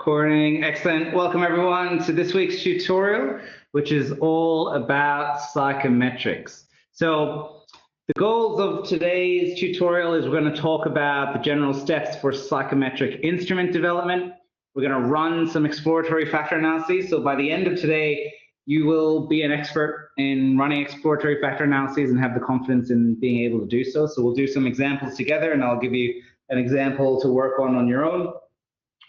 Recording, excellent. Welcome everyone to this week's tutorial, which is all about psychometrics. So the goals of today's tutorial is we're going to talk about the general steps for psychometric instrument development. We're going to run some exploratory factor analyses. So by the end of today, you will be an expert in running exploratory factor analyses and have the confidence in being able to do so. So we'll do some examples together and I'll give you an example to work on your own.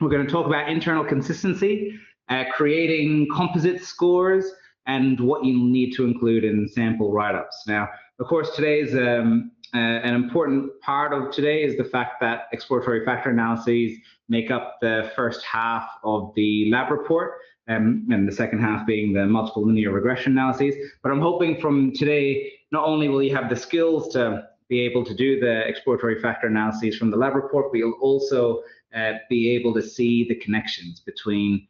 We're going to talk about internal consistency, creating composite scores, and what you need to include in sample write-ups. Now, of course, today's an important part of today is the fact that exploratory factor analyses make up the first half of the lab report, and the second half being the multiple linear regression analyses. But I'm hoping from today, not only will you have the skills to be able to do the exploratory factor analyses from the lab report, but you'll also be able to see the connections between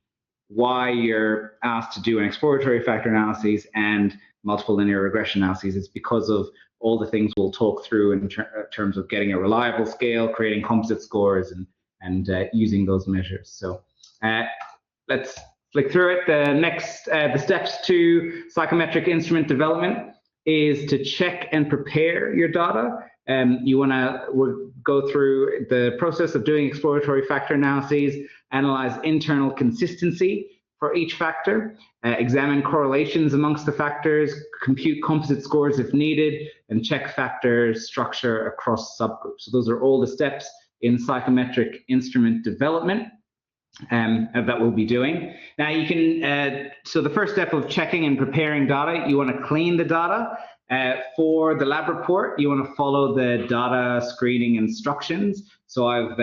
why you're asked to do an exploratory factor analysis and multiple linear regression analyses. It's because of all the things we'll talk through in terms of getting a reliable scale, creating composite scores, and using those measures. So let's flick through it. The steps to psychometric instrument development is to check and prepare your data. You want to go through the process of doing exploratory factor analyses, analyze internal consistency for each factor, examine correlations amongst the factors, compute composite scores if needed, and check factor structure across subgroups. So those are all the steps in psychometric instrument development that we'll be doing. Now you can, so the first step of checking and preparing data, you want to clean the data. For the lab report, you want to follow the data screening instructions. So I've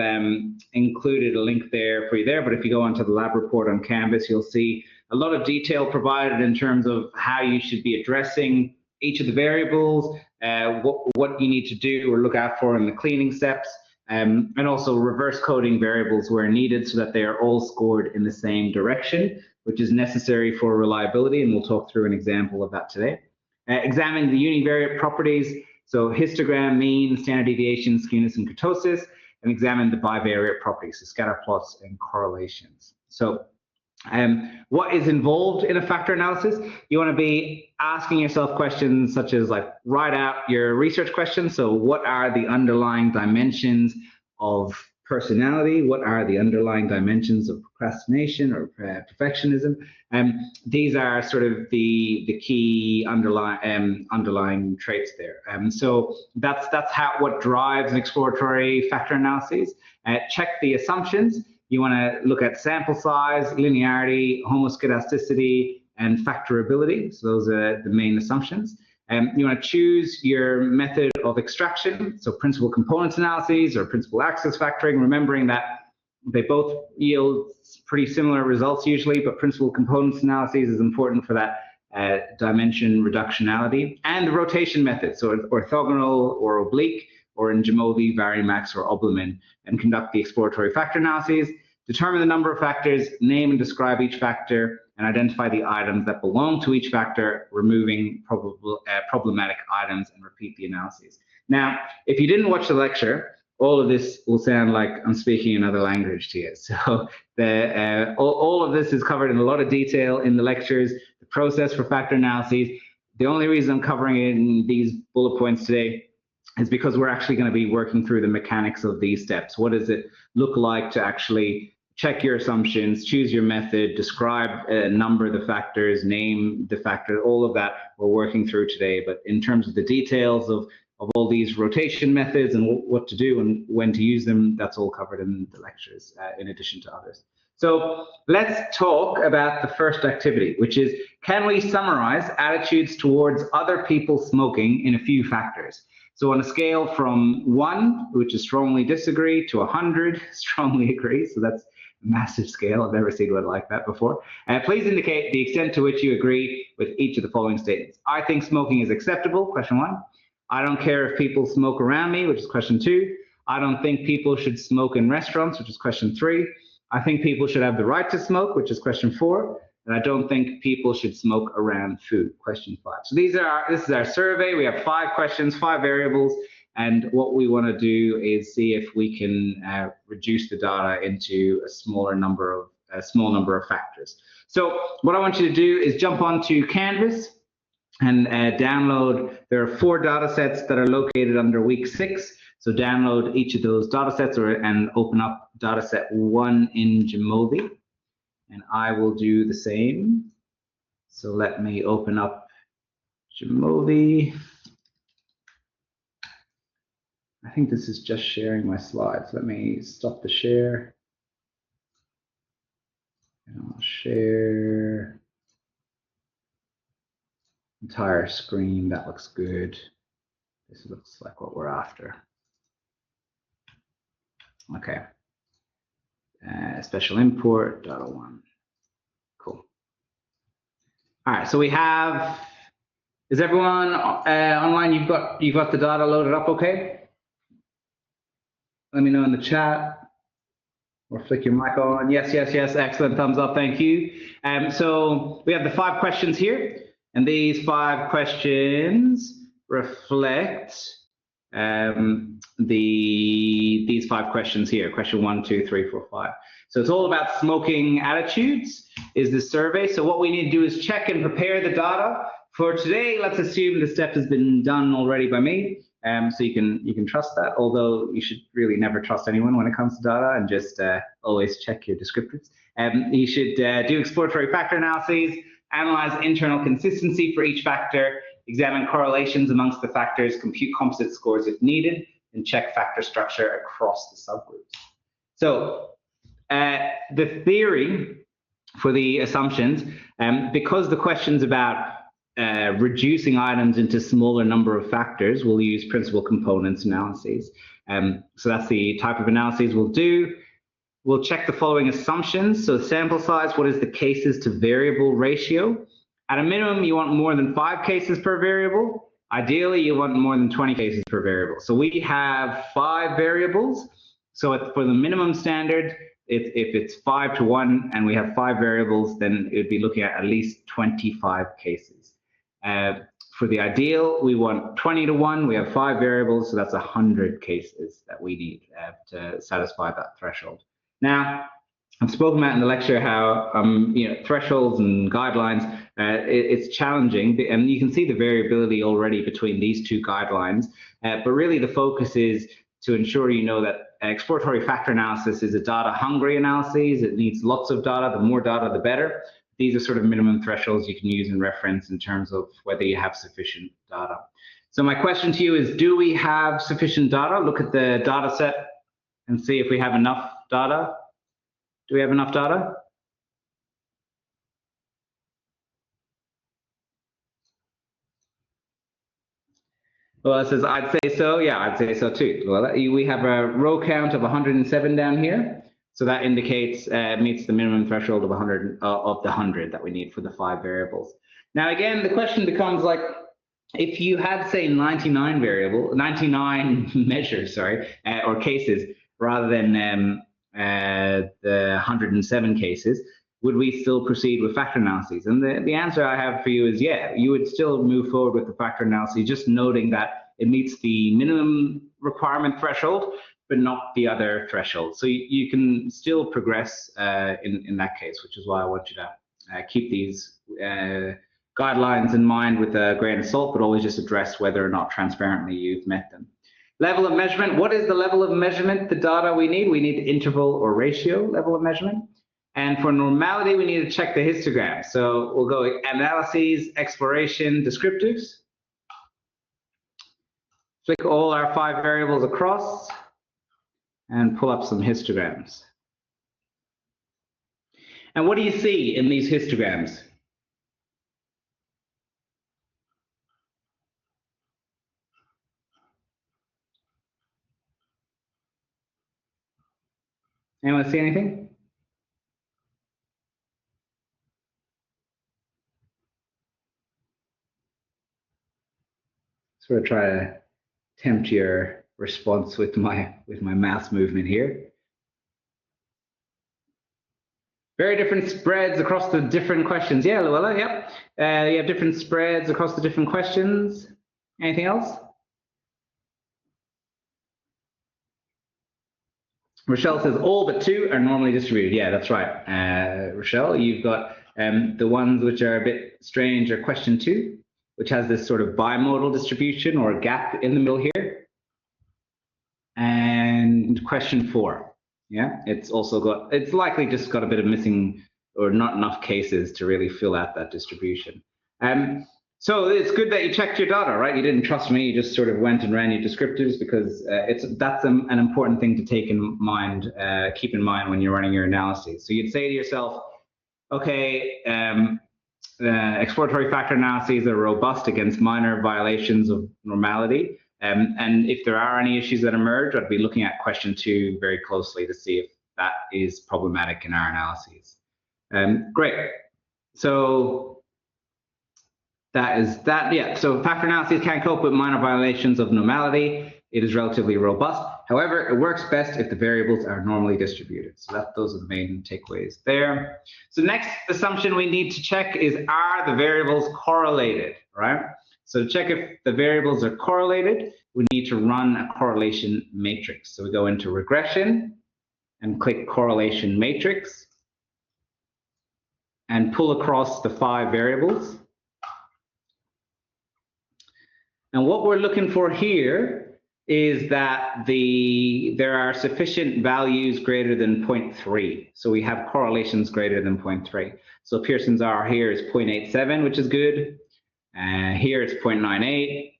included a link there for you there, but if you go onto the lab report on Canvas, you'll see a lot of detail provided in terms of how you should be addressing each of the variables, what you need to do or look out for in the cleaning steps, and also reverse coding variables where needed so that they are all scored in the same direction, which is necessary for reliability, and we'll talk through an example of that today. Examine the univariate properties, so histogram, mean, standard deviation, skewness, and kurtosis, and examine the bivariate properties, so scatter plots and correlations. So what is involved in a factor analysis? You want to be asking yourself questions such as, like, write out your research questions. So what are the underlying dimensions of personality? What are the underlying dimensions of procrastination or perfectionism? These are sort of the key underlying traits there. So that's what drives an exploratory factor analysis. Check the assumptions. You want to look at sample size, linearity, homoscedasticity, and factorability. So those are the main assumptions. You want to choose your method of extraction, so principal components analyses or principal axis factoring, remembering that they both yield pretty similar results usually, but principal components analyses is important for that dimension reductionality. And the rotation method, so orthogonal or oblique, or in Jamovi, Varimax, or Obleman, and conduct the exploratory factor analyses. Determine the number of factors, name and describe each factor, and identify the items that belong to each factor, removing problematic items, and repeat the analyses. Now, if you didn't watch the lecture, all of this will sound like I'm speaking another language to you. So all of this is covered in a lot of detail in the lectures, the process for factor analyses. The only reason I'm covering it in these bullet points today is because we're actually going to be working through the mechanics of these steps. What does it look like to actually check your assumptions, choose your method, describe a number of the factors, name the factor, all of that we're working through today. But in terms of the details of all these rotation methods and what to do and when to use them, that's all covered in the lectures, in addition to others. So let's talk about the first activity, which is, can we summarize attitudes towards other people smoking in a few factors? So on a scale from 1, which is strongly disagree, to 100, strongly agree, so that's a massive scale. I've never seen one like that before. Please indicate the extent to which you agree with each of the following statements. I think smoking is acceptable, question 1. I don't care if people smoke around me, which is question 2. I don't think people should smoke in restaurants, which is question 3. I think people should have the right to smoke, which is question 4. And I don't think people should smoke around food, question 5. So this is our survey. We have 5 questions, 5 variables, and what we want to do is see if we can reduce the data into a smaller number of a small number of factors. So what I want you to do is jump onto Canvas and download. There are 4 data sets that are located under week 6. So download each of those data sets and open up data set 1 in Jamovi. And I will do the same. So let me open up Jamovi. I think this is just sharing my slides. Let me stop the share. And I'll share entire screen. That looks good. This looks like what we're after. Okay. Special import, data 1. Cool. All right, so we have, is everyone online? You've got the data loaded up okay? Let me know in the chat or flick your mic on. Yes, yes, yes, excellent, thumbs up, thank you. So we have the 5 questions here, and these 5 questions reflect these 5 questions here, question 1, 2, 3, 4, 5. So it's all about smoking attitudes is the survey. So what we need to do is check and prepare the data. For today, let's assume the step has been done already by me. So you can trust that, although you should really never trust anyone when it comes to data, and just always check your descriptors. You should do exploratory factor analyses, analyze internal consistency for each factor, examine correlations amongst the factors, compute composite scores if needed, and check factor structure across the subgroups. So the theory for the assumptions, because the question's about reducing items into smaller number of factors, we'll use principal components analyses. So that's the type of analyses we'll do. We'll check the following assumptions. So sample size, what is the cases to variable ratio? At a minimum, you want more than 5 cases per variable. Ideally, you want more than 20 cases per variable. So we have 5 variables. So for the minimum standard, if it's 5 to 1 and we have 5 variables, then it would be looking at least 25 cases. For the ideal, we want 20 to 1. We have 5 variables, so that's 100 cases that we need to satisfy that threshold. Now, I've spoken about in the lecture how thresholds and guidelines, it's challenging, and you can see the variability already between these 2 guidelines. But really, the focus is to ensure you know that exploratory factor analysis is a data-hungry analysis. It needs lots of data. The more data, the better. These are sort of minimum thresholds you can use in reference in terms of whether you have sufficient data. So my question to you is, do we have sufficient data? Look at the data set and see if we have enough data. Do we have enough data? Well, it says, I'd say so. Yeah, I'd say so too. Well, we have a row count of 107 down here. So that indicates meets the minimum threshold of 100 of the 100 that we need for the 5 variables. Now, again, the question becomes like, if you had, say, 99 measures, or cases, rather than the 107 cases, would we still proceed with factor analyses? And the answer I have for you is yeah, you would still move forward with the factor analysis, just noting that it meets the minimum requirement threshold, but not the other threshold. So you can still progress in that case, which is why I want you to keep these guidelines in mind with a grain of salt, but always just address whether or not transparently you've met them. Level of measurement, what is the level of measurement, the data we need? We need interval or ratio level of measurement. And for normality, we need to check the histogram. So we'll go analyses, exploration, descriptives. Flick all our 5 variables across and pull up some histograms. And what do you see in these histograms? Anyone see anything? Sort of try to tempt your response with my mouse movement here. Very different spreads across the different questions. Yeah, Luella, yep. You have different spreads across the different questions. Anything else? Rochelle says all but 2 are normally distributed. Yeah, that's right. Rochelle, you've got the ones which are a bit strange are question 2, which has this sort of bimodal distribution or a gap in the middle here. And question 4, yeah, it's likely just got a bit of missing or not enough cases to really fill out that distribution. So it's good that you checked your data, right? You didn't trust me, you just sort of went and ran your descriptors, because that's an important thing to keep in mind when you're running your analyses. So you'd say to yourself, okay, exploratory factor analyses are robust against minor violations of normality. And if there are any issues that emerge, I'd be looking at question 2 very closely to see if that is problematic in our analyses. Great. So that is that. Yeah. So factor analyses can cope with minor violations of normality. It is relatively robust. However, it works best if the variables are normally distributed. So those are the main takeaways there. So next assumption we need to check is, are the variables correlated, right? So to check if the variables are correlated, we need to run a correlation matrix. So we go into regression and click correlation matrix and pull across the 5 variables. And what we're looking for here is that there are sufficient values greater than 0.3. So we have correlations greater than 0.3. So Pearson's R here is 0.87, which is good. Here it's 0.98.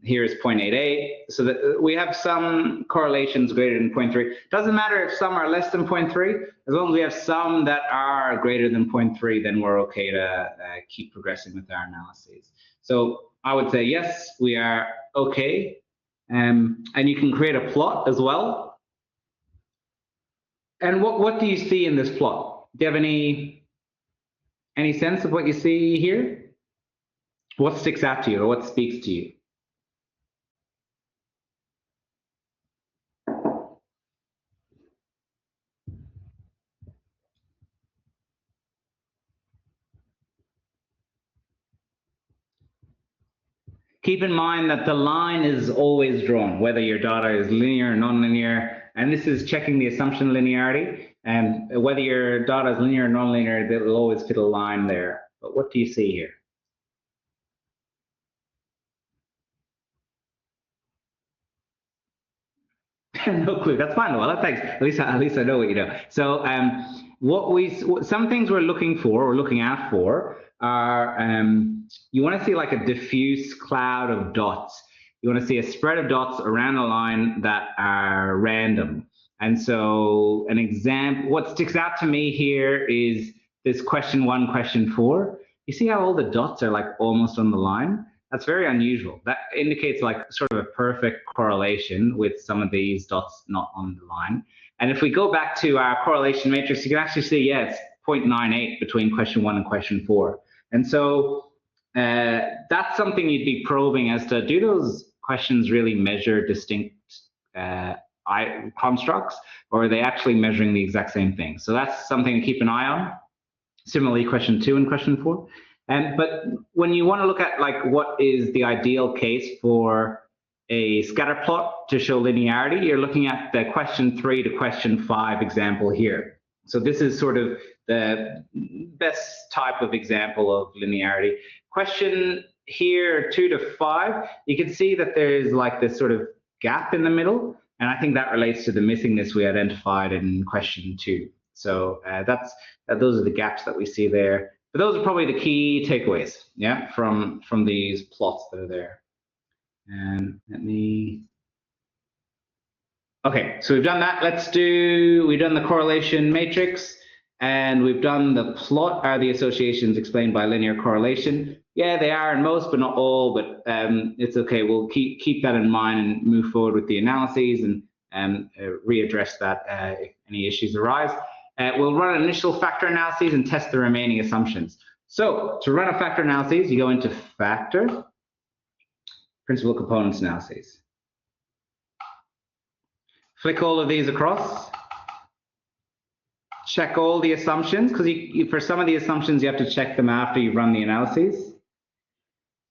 Here is 0.88. So that we have some correlations greater than 0.3. Doesn't matter if some are less than 0.3. As long as we have some that are greater than 0.3, then we're okay to keep progressing with our analyses. So I would say yes, we are okay. And you can create a plot as well. And what do you see in this plot? Do you have any sense of what you see here? What sticks out to you, or what speaks to you? Keep in mind that the line is always drawn, whether your data is linear or nonlinear, and this is checking the assumption linearity. And whether your data is linear or nonlinear, it will always fit a line there. But what do you see here? No clue. That's fine. Well, thanks. At least I know what you know. So some things we're looking for or looking out for are you want to see like a diffuse cloud of dots. You want to see a spread of dots around a line that are random. And so an example, what sticks out to me here is this question 1, question 4. You see how all the dots are like almost on the line? That's very unusual. That indicates like sort of a perfect correlation with some of these dots not on the line. And if we go back to our correlation matrix, you can actually see, yeah, it's 0.98 between question 1 and question 4. And so that's something you'd be probing as to, do those questions really measure distinct constructs, or are they actually measuring the exact same thing? So that's something to keep an eye on. Similarly, question 2 and question 4. But when you want to look at like what is the ideal case for a scatter plot to show linearity, you're looking at the question 3 to question 5 example here. So this is sort of the best type of example of linearity. Question here 2 to 5, you can see that there's like this sort of gap in the middle, and I think that relates to the missingness we identified in question 2. So those are the gaps that we see there. But those are probably the key takeaways, yeah, from these plots that are there. And okay, so we've done that. We've done the correlation matrix, and we've done the plot. Are the associations explained by linear correlation? Yeah, they are in most, but not all, but it's okay. We'll keep that in mind and move forward with the analyses and readdress that if any issues arise. We'll run initial factor analyses and test the remaining assumptions. So to run a factor analysis, you go into Factor, Principal Components Analyses. Flick all of these across. Check all the assumptions, because for some of the assumptions, you have to check them after you run the analyses.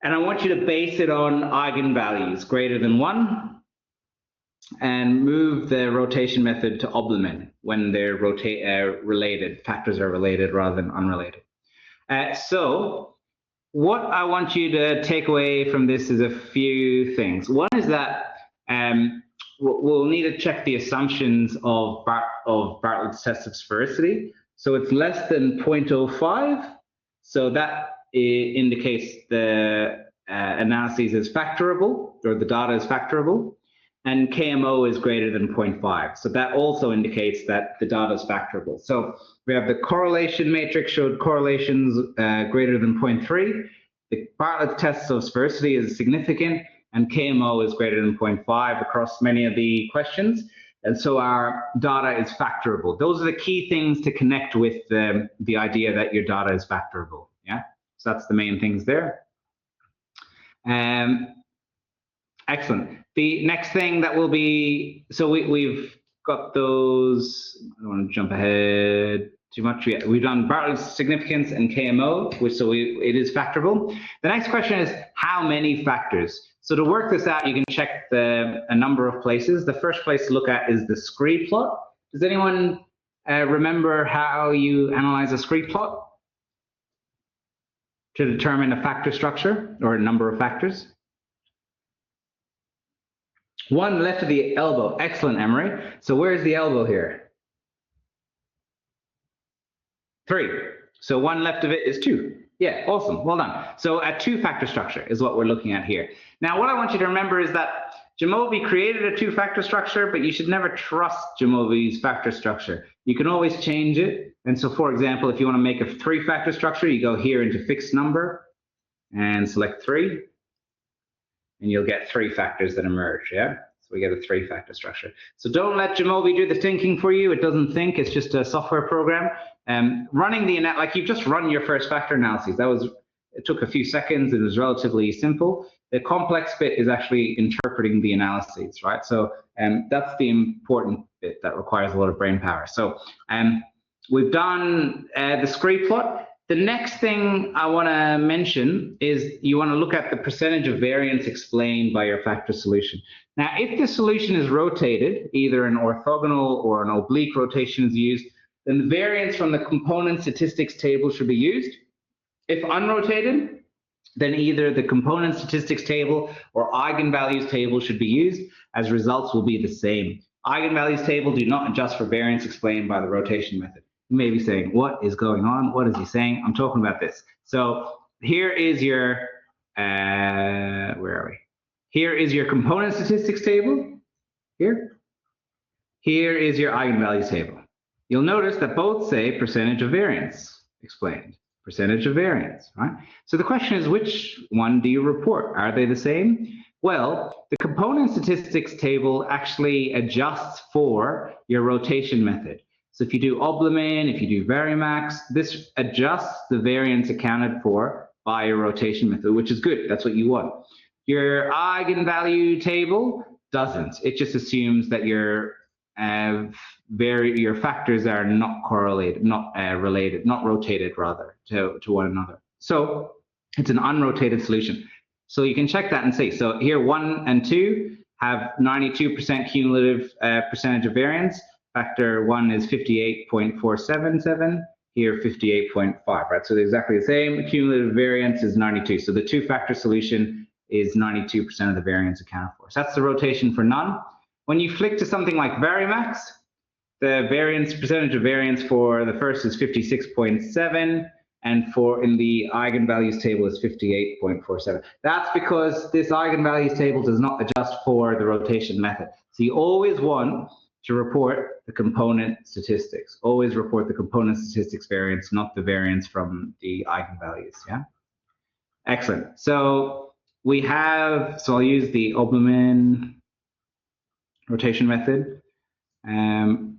And I want you to base it on eigenvalues greater than 1 and move the rotation method to Oblament when they're related. Factors are related rather than unrelated. So what I want you to take away from this is a few things. One is that we'll need to check the assumptions of Bartlett's test of sphericity. So it's less than 0.05. So that indicates the analysis is factorable, or the data is factorable. And KMO is greater than 0.5. So that also indicates that the data is factorable. So we have the correlation matrix showed correlations greater than 0.3. The Bartlett's test of sphericity is significant, and KMO is greater than 0.5 across many of the questions. And so our data is factorable. Those are the key things to connect with the idea that your data is factorable. Yeah, so that's the main things there. Excellent. The next thing that will be, so we've got those, I don't want to jump ahead too much yet. We've done Bartlett's significance and KMO, which it is factorable. The next question is how many factors? So to work this out, you can check a number of places. The first place to look at is the scree plot. Does anyone remember how you analyze a scree plot to determine a factor structure or a number of factors? One left of the elbow. Excellent, Emery. So where's the elbow here? 3. So one left of it is 2. Yeah, awesome. Well done. So a 2-factor structure is what we're looking at here. Now, what I want you to remember is that Jamovi created a 2-factor structure, but you should never trust Jamovi's factor structure. You can always change it. And so, for example, if you want to make a 3-factor structure, you go here into fixed number and select 3. And you'll get 3 factors that emerge, yeah? So we get a 3-factor structure. So don't let Jamovi do the thinking for you. It doesn't think, it's just a software program. Running like you've just run your first factor analysis. It took a few seconds, it was relatively simple. The complex bit is actually interpreting the analyses, right? So that's the important bit that requires a lot of brain power. So we've done the scree plot. The next thing I want to mention is you want to look at the percentage of variance explained by your factor solution. Now, if the solution is rotated, either an orthogonal or an oblique rotation is used, then the variance from the component statistics table should be used. If unrotated, then either the component statistics table or eigenvalues table should be used, as results will be the same. Eigenvalues table do not adjust for variance explained by the rotation method. You may be saying, what is going on? What is he saying? I'm talking about this. So here is your, where are we? Here is your component statistics table, here. Here is your eigenvalues table. You'll notice that both say percentage of variance explained, percentage of variance, right? So the question is, which one do you report? Are they the same? Well, the component statistics table actually adjusts for your rotation method. So if you do Oblament, if you do Varimax, this adjusts the variance accounted for by your rotation method, which is good. That's what you want. Your eigenvalue table doesn't. It just assumes that your factors are not correlated, not related, not rotated rather to one another. So it's an unrotated solution. So you can check that and see. So here 1 and 2 have 92% cumulative percentage of variance. Factor 1 is 58.477, here 58.5, right? So they're exactly the same. Cumulative variance is 92. So the 2-factor solution is 92% of the variance accounted for. So that's the rotation for none. When you flick to something like Varimax, the percentage of variance for the first is 56.7, and in the eigenvalues table is 58.47. That's because this eigenvalues table does not adjust for the rotation method. So you always want to report the component statistics. Always report the component statistics variance, not the variance from the eigenvalues, yeah? Excellent. So we have, so I'll use the Oblament rotation method. And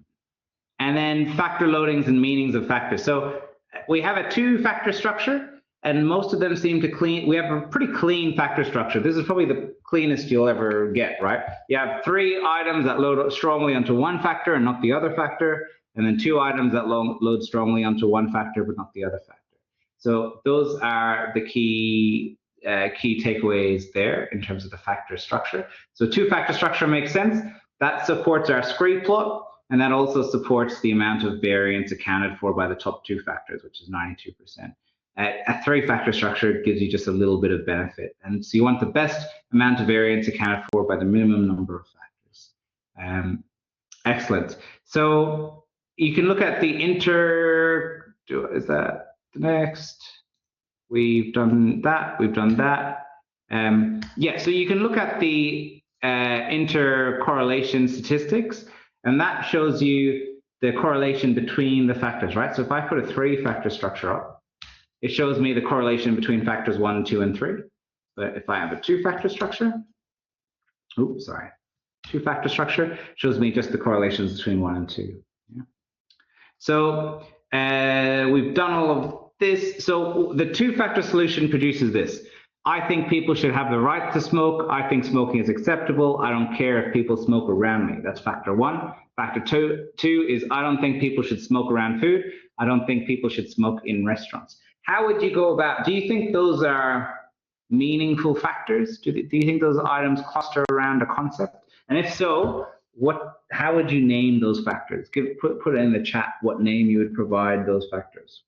then factor loadings and meanings of factors. So we have a 2-factor structure, and most of them seem to we have a pretty clean factor structure. This is probably the cleanest you'll ever get, right? You have 3 items that load strongly onto one factor and not the other factor, and then 2 items that load strongly onto one factor but not the other factor. So those are the key takeaways there in terms of the factor structure. So 2-factor structure makes sense. That supports our scree plot, and that also supports the amount of variance accounted for by the top two factors, which is 92%. A three-factor structure gives you just a little bit of benefit. And so you want the best amount of variance accounted for by the minimum number of factors. Excellent. So you can look at the is that the next? We've done that, we've done that. Yeah, so you can look at the intercorrelation statistics, and that shows you the correlation between the factors, right? So if I put a three-factor structure up, it shows me the correlation between factors 1, 2, and 3. But if I have a two-factor structure, two-factor structure shows me just the correlations between 1 and 2. Yeah. So we've done all of this. So the two-factor solution produces this. I think people should have the right to smoke. I think smoking is acceptable. I don't care if people smoke around me. That's factor 1. Factor two is I don't think people should smoke around food. I don't think people should smoke in restaurants. How would you go about, do you think those are meaningful factors? Do you think those items cluster around a concept? And if so, how would you name those factors? Put it in the chat what name you would provide those factors.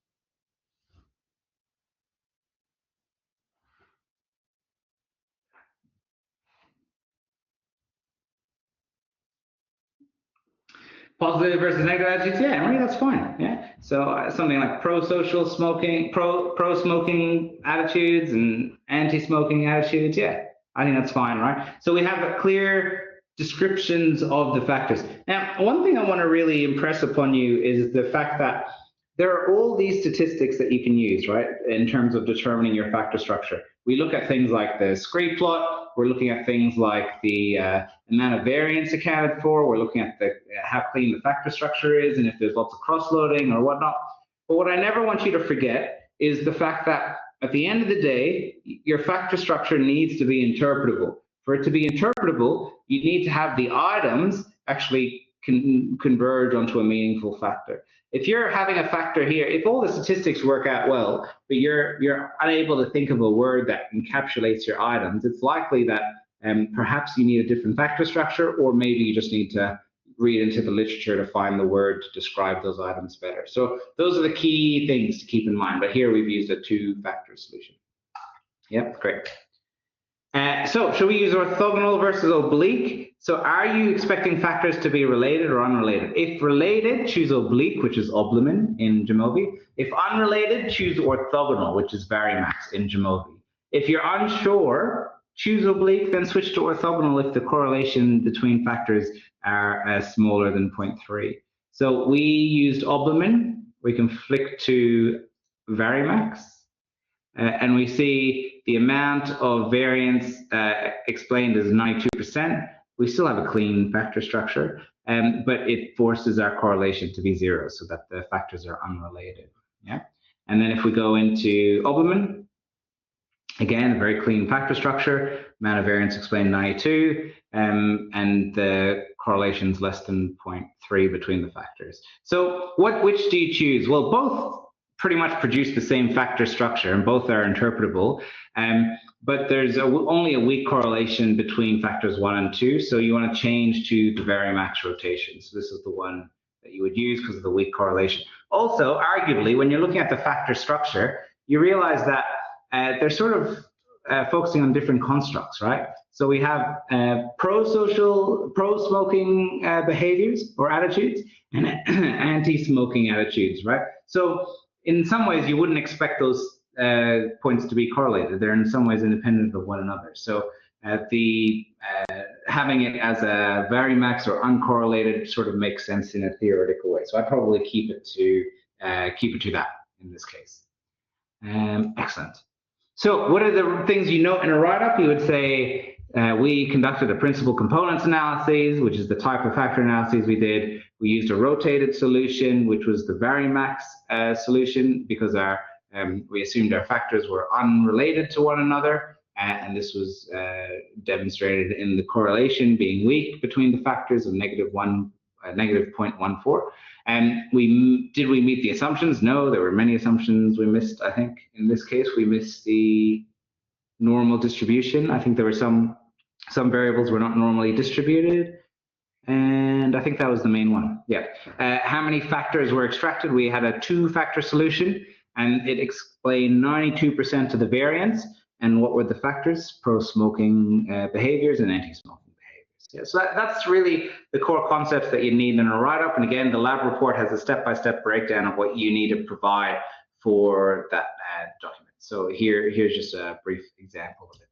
Positive versus negative attitudes, yeah, right, that's fine. Yeah, so something like pro-social smoking, pro-smoking attitudes and anti-smoking attitudes, yeah, I think that's fine, right? So we have clear descriptions of the factors. Now, one thing I want to really impress upon you is the fact that there are all these statistics that you can use, right, in terms of determining your factor structure. We look at things like the scree plot. We're looking at things like the amount of variance accounted for. We're looking at how clean the factor structure is and if there's lots of cross-loading or whatnot. But what I never want you to forget is the fact that at the end of the day, your factor structure needs to be interpretable. For it to be interpretable, you need to have the items actually converge onto a meaningful factor. If you're having a factor here, if all the statistics work out well, but you're unable to think of a word that encapsulates your items, it's likely that perhaps you need a different factor structure, or maybe you just need to read into the literature to find the word to describe those items better. So those are the key things to keep in mind. But here we've used a two-factor solution. Yep, great. So should we use orthogonal versus oblique? So are you expecting factors to be related or unrelated? If related, choose oblique, which is Oblimin in Jamovi. If unrelated, choose orthogonal, which is Varimax in Jamovi. If you're unsure, choose oblique, then switch to orthogonal if the correlation between factors are smaller than 0.3. So we used Oblimin. We can flick to Varimax. And we see the amount of variance explained as 92%. We still have a clean factor structure, but it forces our correlation to be 0 so that the factors are unrelated. Yeah. And then if we go into Oblimin, again, a very clean factor structure, amount of variance explained 92, and the correlation is less than 0.3 between the factors. So which do you choose? Well, both pretty much produce the same factor structure, and both are interpretable. But there's only a weak correlation between factors 1 and 2, so you want to change to the Varimax rotation. So this is the one that you would use because of the weak correlation. Also, arguably, when you're looking at the factor structure, you realize that they're sort of focusing on different constructs, right? So we have pro-social, pro-smoking behaviors or attitudes, and anti-smoking attitudes, right? So in some ways, you wouldn't expect those points to be correlated. They're in some ways independent of one another. So having it as a Varimax or uncorrelated sort of makes sense in a theoretical way. So I'd probably keep it to that in this case. Excellent. So what are the things you note in a write-up? You would say we conducted a principal components analysis, which is the type of factor analyses we did. We used a rotated solution, which was the Varimax solution, because we assumed our factors were unrelated to one another, and this was demonstrated in the correlation being weak between the factors of negative 0.14. And did we meet the assumptions? No, there were many assumptions we missed. I think in this case we missed the normal distribution. I think there were some variables were not normally distributed. And I think that was the main one. Yeah. How many factors were extracted? We had a 2-factor solution, and it explained 92% of the variance. And what were the factors? Pro-smoking behaviors and anti-smoking behaviors. Yeah, so that's really the core concepts that you need in a write-up. And again, the lab report has a step-by-step breakdown of what you need to provide for that document. So here's just a brief example of it.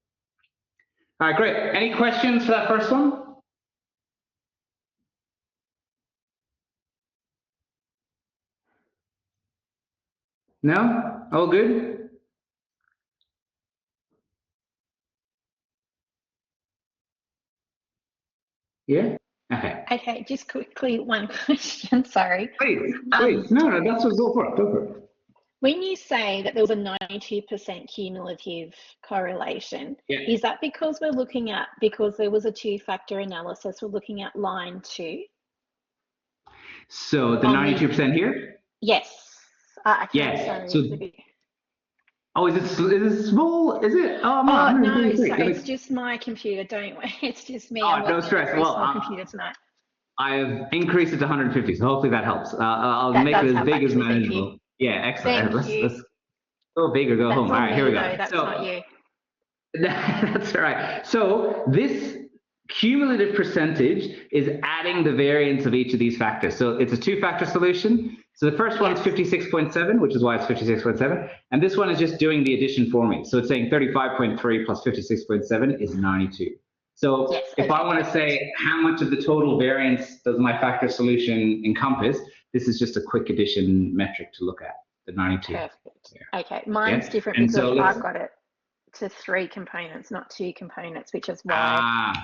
All right, great. Any questions for that first one? No? All good? Yeah? Okay. Okay, just quickly one question, sorry. Please, please. No, that's what's go for it. Go for it. When you say that there was a 92% cumulative correlation, Yeah. is that because we're looking at, because there was a 2-factor analysis, we're looking at line 2? So the 92% here? Yes. Okay, Yes. sorry. So, oh, is it small? Is it? Oh, no, so it's just my computer. Don't worry. It's just me. Oh, no stress. Well, small computer tonight. I've increased it to 150, so hopefully that helps. I'll make it as big as manageable. Yeah, excellent. Let's go big or go home. All right, here we go. That's not you. That's all right. So this cumulative percentage is adding the variance of each of these factors. So it's a 2-factor solution. So the first one is 56.7, which is why it's 56.7. And this one is just doing the addition for me. So it's saying 35.3 plus 56.7 is 92. So if I want to say how much of the total variance does my factor solution encompass, this is just a quick addition metric to look at, the 92. Perfect. Okay, mine's different because I've got it to 3 components, not 2 components, which is why.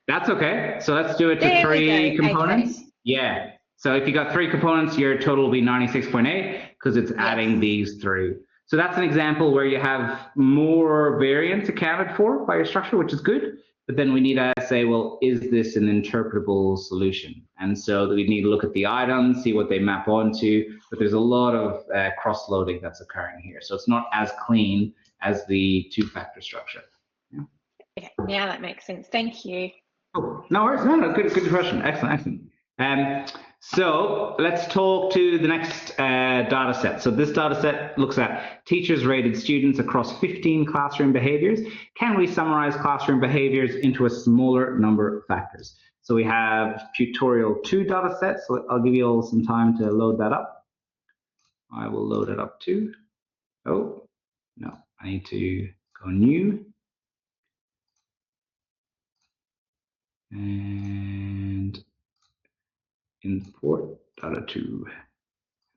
That's okay. So let's do it to 3 components. Okay. Yeah. So if you got 3 components, your total will be 96.8 because it's adding these 3. So that's an example where you have more variance accounted for by your structure, which is good. But then we need to say, well, is this an interpretable solution? And so we need to look at the items, see what they map onto. But there's a lot of cross-loading that's occurring here. So it's not as clean as the 2-factor structure. Yeah. Okay, now that makes sense. Thank you. Oh, no worries. No, good question. Excellent. So let's talk to the next data set. So this data set looks at teachers rated students across 15 classroom behaviors. Can we summarize classroom behaviors into a smaller number of factors? So we have tutorial 2 data set. So I'll give you all some time to load that up. I will load it up too. Oh, no, I need to go new. And import data 2.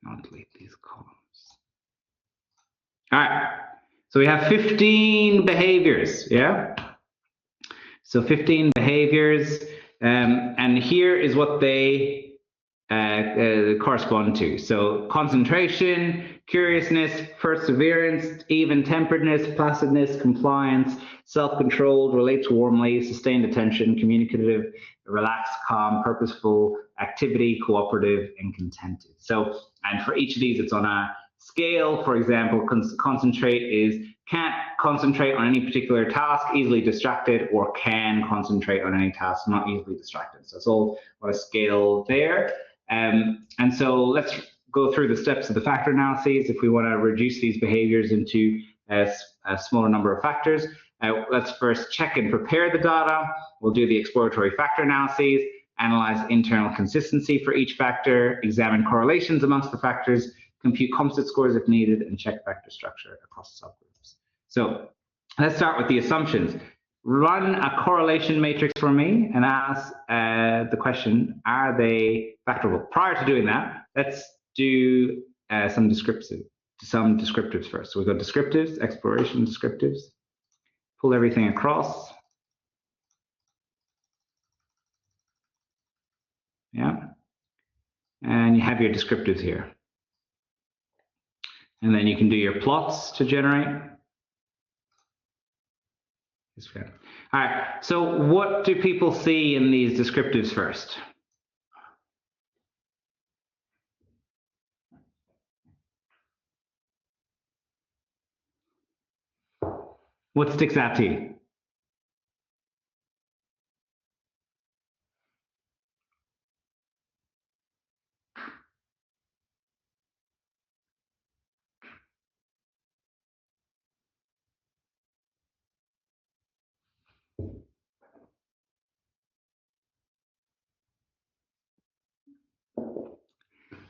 Not delete these columns. All right. So we have 15 behaviors. Yeah. So 15 behaviors, and here is what they correspond to. So concentration, curiousness, perseverance, even-temperedness, placidness, compliance, self-controlled, relates warmly, sustained attention, communicative, relaxed, calm, purposeful, activity, cooperative, and contented. So, and for each of these, it's on a scale. For example, concentrate is can't concentrate on any particular task, easily distracted, or can concentrate on any task, not easily distracted. So it's all on a scale there. And so let's go through the steps of the factor analyses if we want to reduce these behaviors into a smaller number of factors. Let's first check and prepare the data. We'll do the exploratory factor analyses, analyze internal consistency for each factor, examine correlations amongst the factors, compute composite scores if needed, and check factor structure across subgroups. So let's start with the assumptions. Run a correlation matrix for me and ask the question, are they factorable? Prior to doing that, let's do some descriptives first. So we go descriptives, exploration descriptives, pull everything across. Yeah. And you have your descriptives here. And then you can do your plots to generate. All right, so what do people see in these descriptives first? What sticks out to you?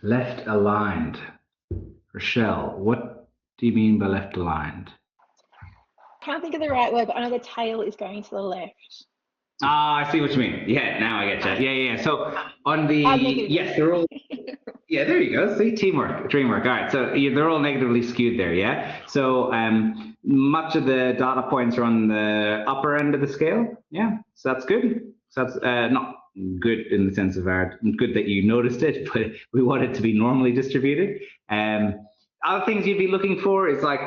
Left aligned. Rochelle, what do you mean by left aligned? Can't think of the right word, but I know the tail is going to the left. Ah, I see what you mean. Yeah, now I get you. Yeah. So on the, yes, they're all, yeah, there you go. See, teamwork, dreamwork. All right, so they're all negatively skewed there, yeah? So much of the data points are on the upper end of the scale, yeah? So that's good. So that's not good in the sense of good that you noticed it, but we want it to be normally distributed. Other things you'd be looking for is like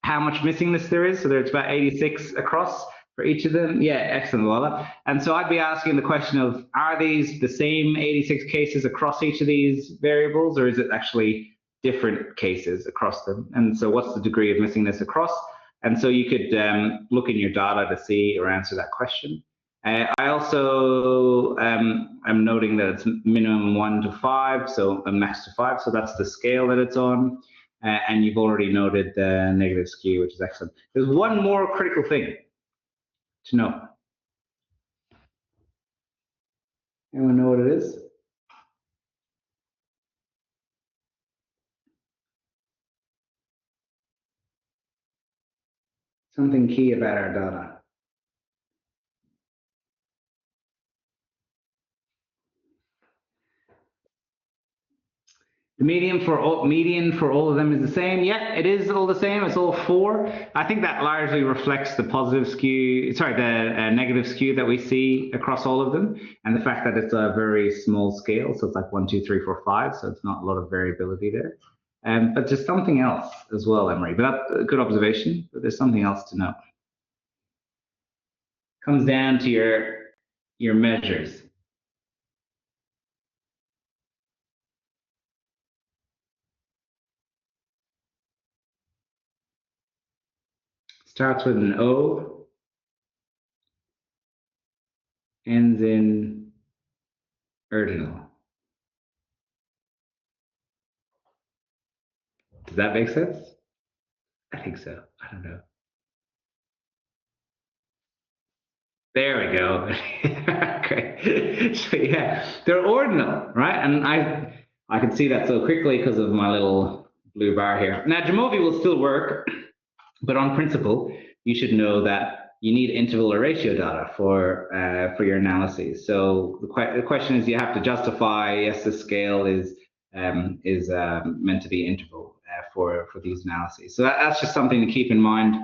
how much missingness there is. So there's about 86 across for each of them. Yeah, excellent, Walla. And so I'd be asking the question of, are these the same 86 cases across each of these variables, or is it actually different cases across them? And so what's the degree of missingness across? And so you could look in your data to see or answer that question. I also am noting that it's minimum 1 to 5, so a max to 5, so that's the scale that it's on. And you've already noted the negative skew, which is excellent. There's one more critical thing to know. Anyone know what it is? Something key about our data. The median for all of them is the same. Yeah, it is all the same. It's all 4. I think that largely reflects the positive skew, sorry, the negative skew that we see across all of them, and the fact that it's a very small scale. So it's like 1, 2, 3, 4, 5. So it's not a lot of variability there. But just something else as well, Emery. But that's a good observation. But there's something else to know. Comes down to your measures. Starts with an O, ends in ordinal. Does that make sense? I think so. I don't know. There we go. Great. So yeah, they're ordinal, right? And I can see that so quickly because of my little blue bar here. Now, Jamovi will still work, but on principle, you should know that you need interval or ratio data for your analyses. So the question is, you have to justify, yes, the scale is meant to be interval for these analyses. So that's just something to keep in mind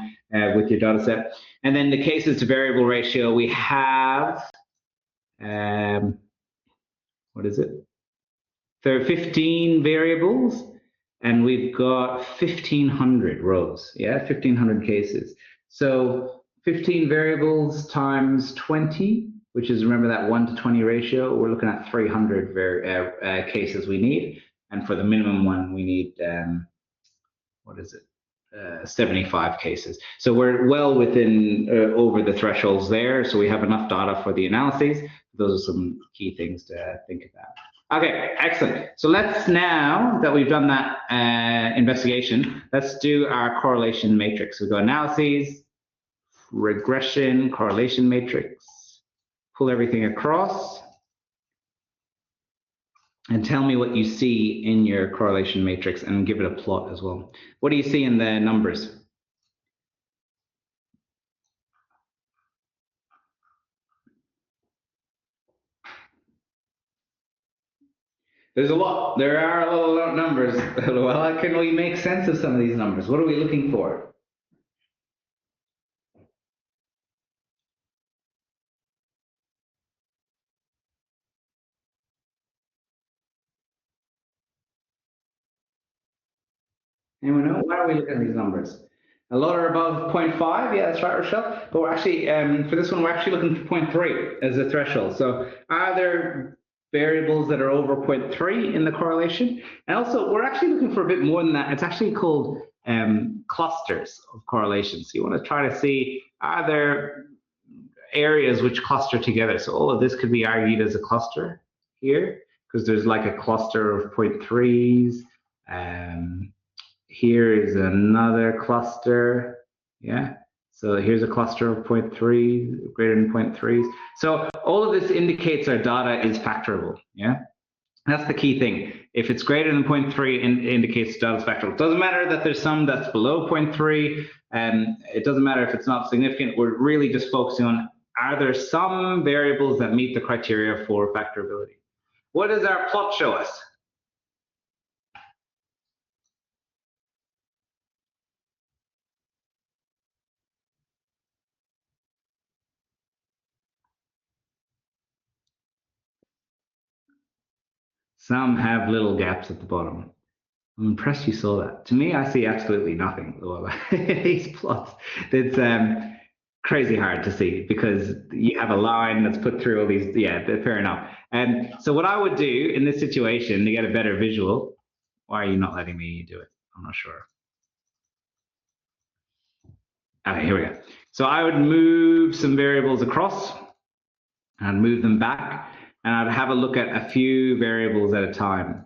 with your data set. And then the cases to variable ratio, we have, what is it? There are 15 variables, and we've got 1,500 rows, yeah, 1,500 cases. So 15 variables times 20, which is, remember that 1 to 20 ratio, we're looking at 300 cases we need. And for the minimum one, we need, what is it? 75 cases. So we're well within, over the thresholds there. So we have enough data for the analyses. Those are some key things to think about. Okay, excellent. So let's, now that we've done that investigation, let's do our correlation matrix. We go analyses, regression, correlation matrix, pull everything across, and tell me what you see in your correlation matrix and give it a plot as well. What do you see in the numbers? There's a lot. There are a lot of numbers. Well, how can we make sense of some of these numbers? What are we looking for? Anyone know? Why are we looking at these numbers? A lot are above 0.5. Yeah, that's right, Rochelle. But we're actually, for this one, we're actually looking for 0.3 as a threshold. So are there variables that are over 0.3 in the correlation? And also, we're actually looking for a bit more than that. It's actually called clusters of correlation. So you want to try to see, are there areas which cluster together? So all of this could be argued as a cluster here, because there's like a cluster of 0.3s. Here is another cluster, yeah. So here's a cluster of 0.3, greater than 0.3s. So all of this indicates our data is factorable, yeah. That's the key thing. If it's greater than 0.3, indicates data is factorable. It doesn't matter that there's some that's below 0.3, and it doesn't matter if it's not significant. We're really just focusing on, are there some variables that meet the criteria for factorability? What does our plot show us? Some have little gaps at the bottom. I'm impressed you saw that. To me, I see absolutely nothing. These plots. It's crazy hard to see because you have a line that's put through all these. Yeah, fair enough. And so what I would do in this situation to get a better visual, why are you not letting me do it? I'm not sure. Okay, here we go. So I would move some variables across and move them back, and I'd have a look at a few variables at a time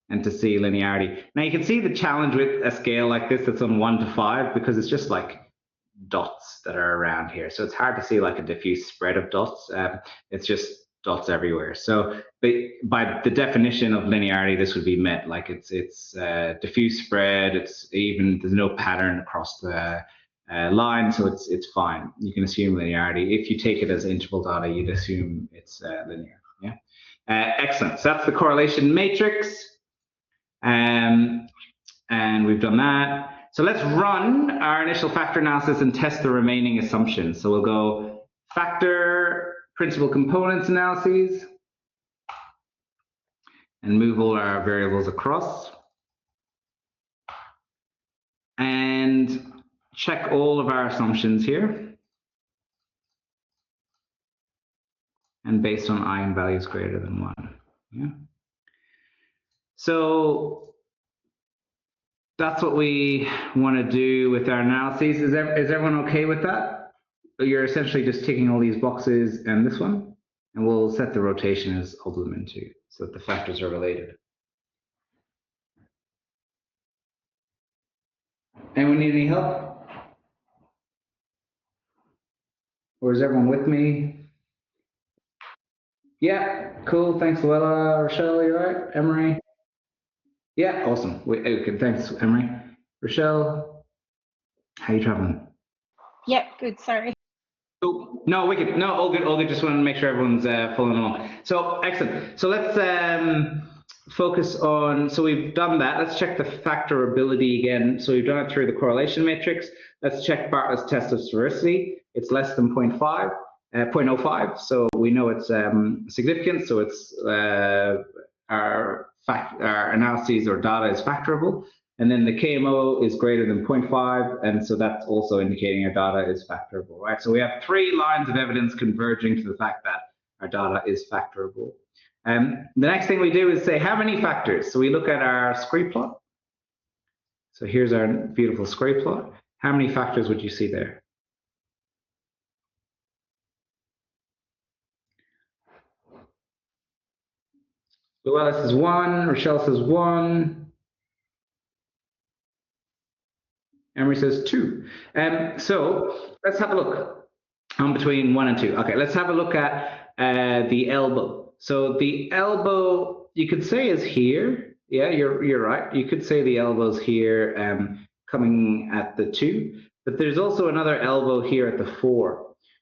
and to see linearity. Now you can see the challenge with a scale like this that's on 1 to 5 because it's just like dots that are around here. So it's hard to see like a diffuse spread of dots. It's just dots everywhere. So by the definition of linearity, this would be met. Like it's diffuse spread. It's even, there's no pattern across the line, so it's fine. You can assume linearity. If you take it as interval data, you'd assume it's linear. Yeah. Excellent. So that's the correlation matrix. And we've done that. So let's run our initial factor analysis and test the remaining assumptions. So we'll go factor principal components analyses and move all our variables across. And check all of our assumptions here. And based on eigenvalues greater than 1. Yeah. So that's what we want to do with our analyses. Is everyone okay with that? You're essentially just ticking all these boxes and this one, and we'll set the rotation as Hobsbawm too, so that the factors are related. Anyone need any help? Or is everyone with me? Yeah, cool. Thanks, Luella. Rochelle, you all right? Emery? Yeah, awesome. Okay, thanks, Emery. Rochelle, how you traveling? Yep, good. Sorry. Oh, no, wicked. No, all good, all good. Just want to make sure everyone's following along. So excellent. So let's focus on, so we've done that. Let's check the factorability again. So we've done it through the correlation matrix. Let's check Bartlett's test of sphericity. It's less than 0.05. So we know it's significant. So it's our analyses or data is factorable. And then the KMO is greater than 0.5, and so that's also indicating our data is factorable, right? So we have 3 lines of evidence converging to the fact that our data is factorable. The next thing we do is say, how many factors? So we look at our scree plot. So here's our beautiful scree plot. How many factors would you see there? Luella says 1, Rochelle says 1. Emery says 2. So let's have a look on between 1 and 2. Okay, let's have a look at the elbow. So the elbow, you could say, is here. Yeah, you're right. You could say the elbow's here, coming at the 2. But there's also another elbow here at the 4.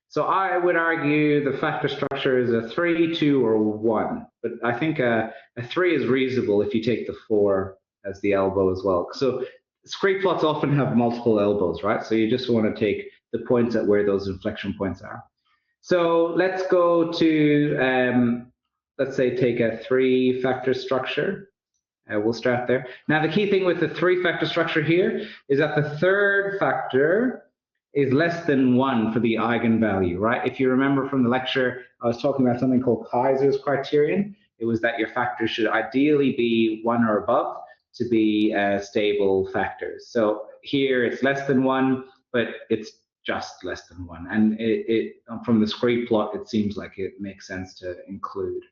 So I would argue the factor structure is a 3, 2, or 1. But I think a 3 is reasonable if you take the 4 as the elbow as well. So scree plots often have multiple elbows, right? So you just want to take the points at where those inflection points are. So let's go to, let's say, take a 3-factor structure. We'll start there. Now, the key thing with the 3-factor structure here is that the 3rd factor is less than 1 for the eigenvalue, right? If you remember from the lecture, I was talking about something called Kaiser's criterion. It was that your factors should ideally be 1 or above to be stable factors. So here it's less than 1, but it's just less than 1. And from the scree plot, it seems like it makes sense to include.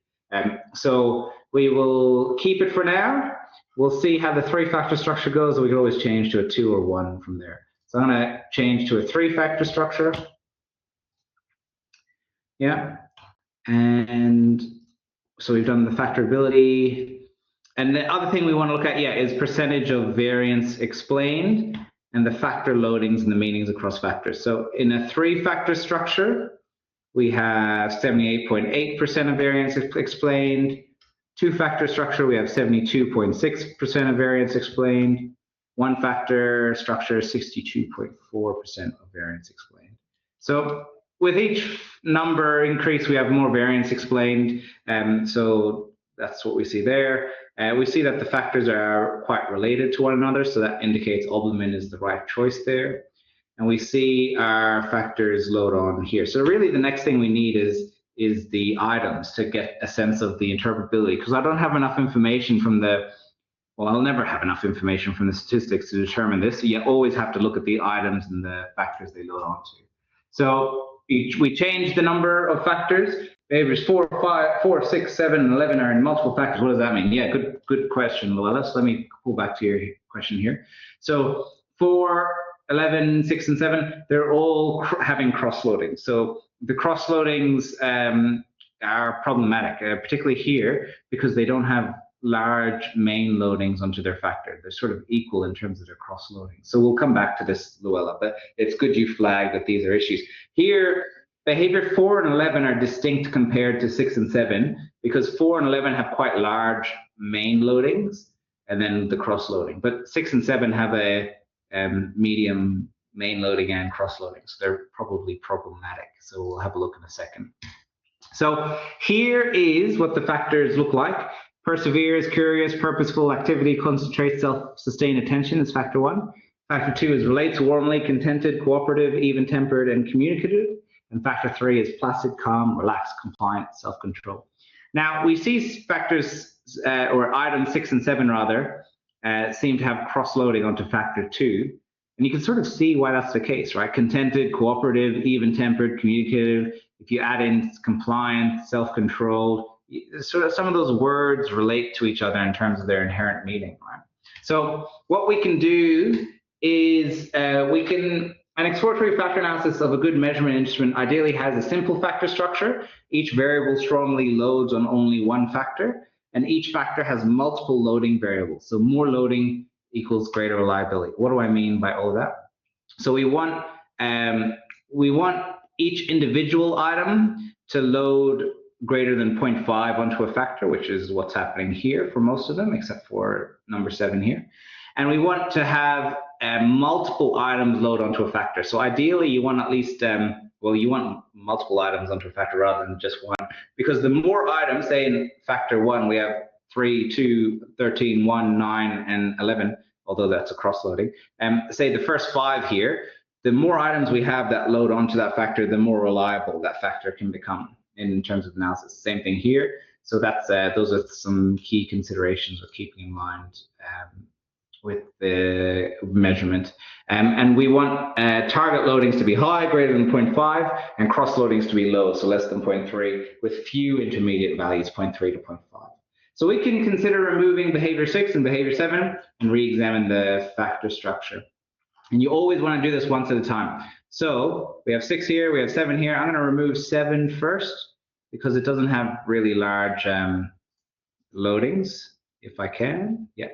So we will keep it for now. We'll see how the 3-factor structure goes. We can always change to a 2 or 1 from there. So I'm going to change to a 3-factor structure. Yeah. And So we've done the factorability. And the other thing we want to look at, is percentage of variance explained and the factor loadings and the meanings across factors. So in a 3-factor structure, we have 78.8% of variance explained. 2-factor structure, we have 72.6% of variance explained. 1-factor structure, 62.4% of variance explained. So with each number increase, we have more variance explained. So that's what we see there. We see that the factors are quite related to one another, so that indicates albumin is the right choice there. And we see our factors load on here. So really the next thing we need is the items to get a sense of the interpretability, because I don't have enough information from I'll never have enough information from the statistics to determine this. So you always have to look at the items and the factors they load onto. So we change the number of factors. Behaviors 4, 6, 7, and 11 are in multiple factors. What does that mean? Yeah, good question, Luella. Let me pull back to your question here. So 4, 11, 6, and 7, they're all having cross-loading. So the cross-loadings are problematic, particularly here, because they don't have large main loadings onto their factor. They're sort of equal in terms of their cross-loading. So we'll come back to this, Luella, but it's good you flagged that these are issues. Here, behavior 4 and 11 are distinct compared to 6 and 7, because 4 and 11 have quite large main loadings and then the cross-loading. But 6 and 7 have a medium main loading and cross-loading, so they're probably problematic. So we'll have a look in a second. So here is what the factors look like. Perseveres, curious, purposeful, activity, concentrate, self-sustained attention is factor 1. Factor 2 is relates, warmly, contented, cooperative, even-tempered, and communicative. And factor 3 is placid, calm, relaxed, compliant, self-control. Now we see factors, or items 6 and 7 rather, seem to have cross-loading onto factor 2. And you can sort of see why that's the case, right? Contented, cooperative, even-tempered, communicative. If you add in compliant, self-controlled, sort of some of those words relate to each other in terms of their inherent meaning, right? So what we can do is an exploratory factor analysis of a good measurement instrument ideally has a simple factor structure. Each variable strongly loads on only one factor, and each factor has multiple loading variables. So more loading equals greater reliability. What do I mean by all of that? So we want each individual item to load greater than 0.5 onto a factor, which is what's happening here for most of them, except for number 7 here. And we want to have multiple items load onto a factor. So ideally, you want at least, you want multiple items onto a factor rather than just one, because the more items, say in factor 1, we have 3, 2, 13, 1, 9, and 11, although that's a cross-loading. Say the first 5 here, the more items we have that load onto that factor, the more reliable that factor can become in terms of analysis. Same thing here. So that's those are some key considerations we're keeping in mind with the measurement. And we want target loadings to be high, greater than 0.5, and cross loadings to be low, so less than 0.3, with few intermediate values, 0.3 to 0.5. So we can consider removing behavior 6 and behavior 7 and re-examine the factor structure. And you always want to do this once at a time. So we have 6 here, we have 7 here. I'm going to remove 7 first because it doesn't have really large loadings, if I can. Yeah.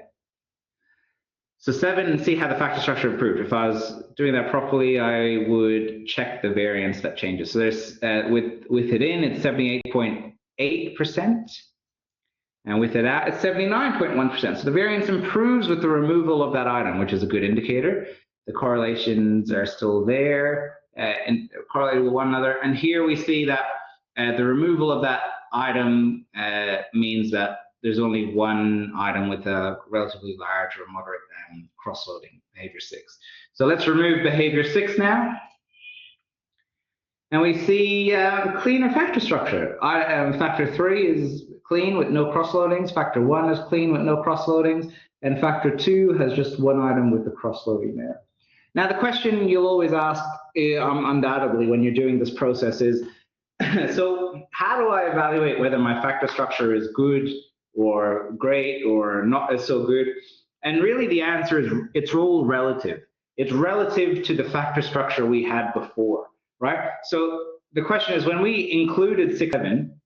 So 7, see how the factor structure improved. If I was doing that properly, I would check the variance that changes. So there's with it in, it's 78.8%. And with it out, it's 79.1%. So the variance improves with the removal of that item, which is a good indicator. The correlations are still there and correlated with one another. And here we see that the removal of that item means that there's only one item with a relatively large or moderate cross-loading, behavior 6. So let's remove behavior 6 now. And we see cleaner factor structure. Factor 3 is clean with no cross-loadings. Factor 1 is clean with no cross-loadings. And factor 2 has just one item with the cross-loading there. Now, the question you'll always ask, undoubtedly, when you're doing this process is, so how do I evaluate whether my factor structure is good or great or not so good? And really the answer is it's all relative. It's relative to the factor structure we had before, right? So the question is, when we included 6, 7,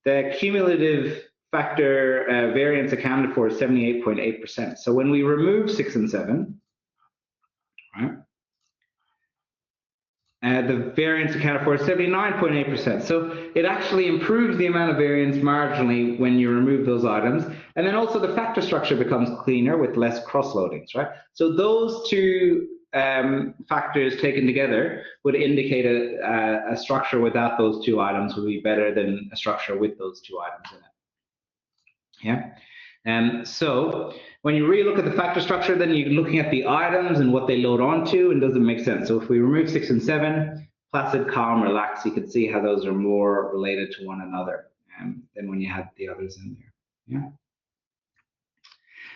the cumulative factor variance accounted for is 78.8%. So when we remove 6 and 7, right, the variance accounted for is 79.8%. So it actually improves the amount of variance marginally when you remove those items. And then also the factor structure becomes cleaner with less cross-loadings, right? So those two factors taken together would indicate a structure without those two items would be better than a structure with those two items in it. Yeah. So when you really look at the factor structure, then you're looking at the items and what they load onto, and does it make sense? So if we remove 6 and 7, placid, calm, relaxed, you can see how those are more related to one another than when you had the others in there. Yeah.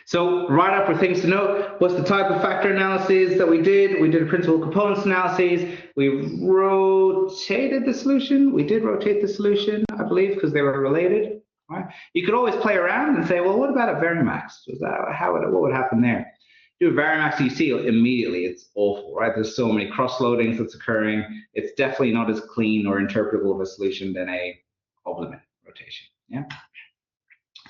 So right up for things to note, what's the type of factor analysis that we did? We did a principal components analysis. We rotated the solution. We did rotate the solution, I believe, because they were related. Right? You could always play around and say, well, what about a Varimax? What would happen there? Do a Varimax, you see immediately it's awful, right? There's so many cross-loadings that's occurring. It's definitely not as clean or interpretable of a solution than a Obermann rotation. Yeah.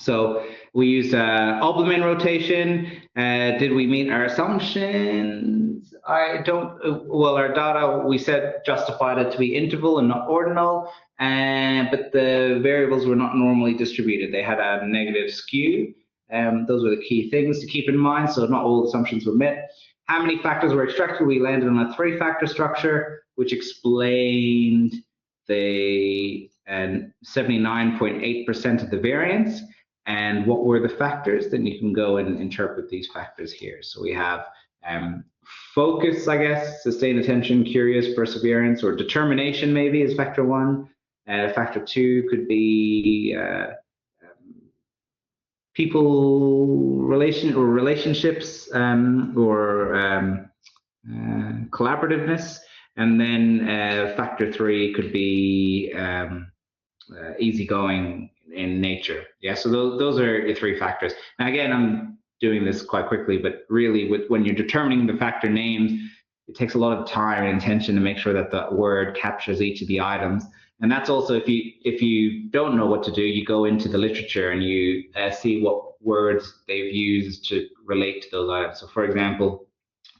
So we used Obermann rotation. Did we meet our assumptions? Well, our data, we said justified it to be interval and not ordinal, but the variables were not normally distributed. They had a negative skew. Those were the key things to keep in mind, so not all assumptions were met. How many factors were extracted? We landed on a 3-factor structure, which explained the 79.8% of the variance. And what were the factors? Then you can go and interpret these factors here. So we have focus, I guess, sustained attention, curious, perseverance, or determination maybe is factor 1. Factor 2 could be relationships or collaborativeness. And then factor 3 could be easygoing in nature. Yeah, so those are your 3 factors. Now again, I'm doing this quite quickly, but really when you're determining the factor names, it takes a lot of time and attention to make sure that the word captures each of the items. And that's also, if you don't know what to do, you go into the literature and you see what words they've used to relate to those items. So for example,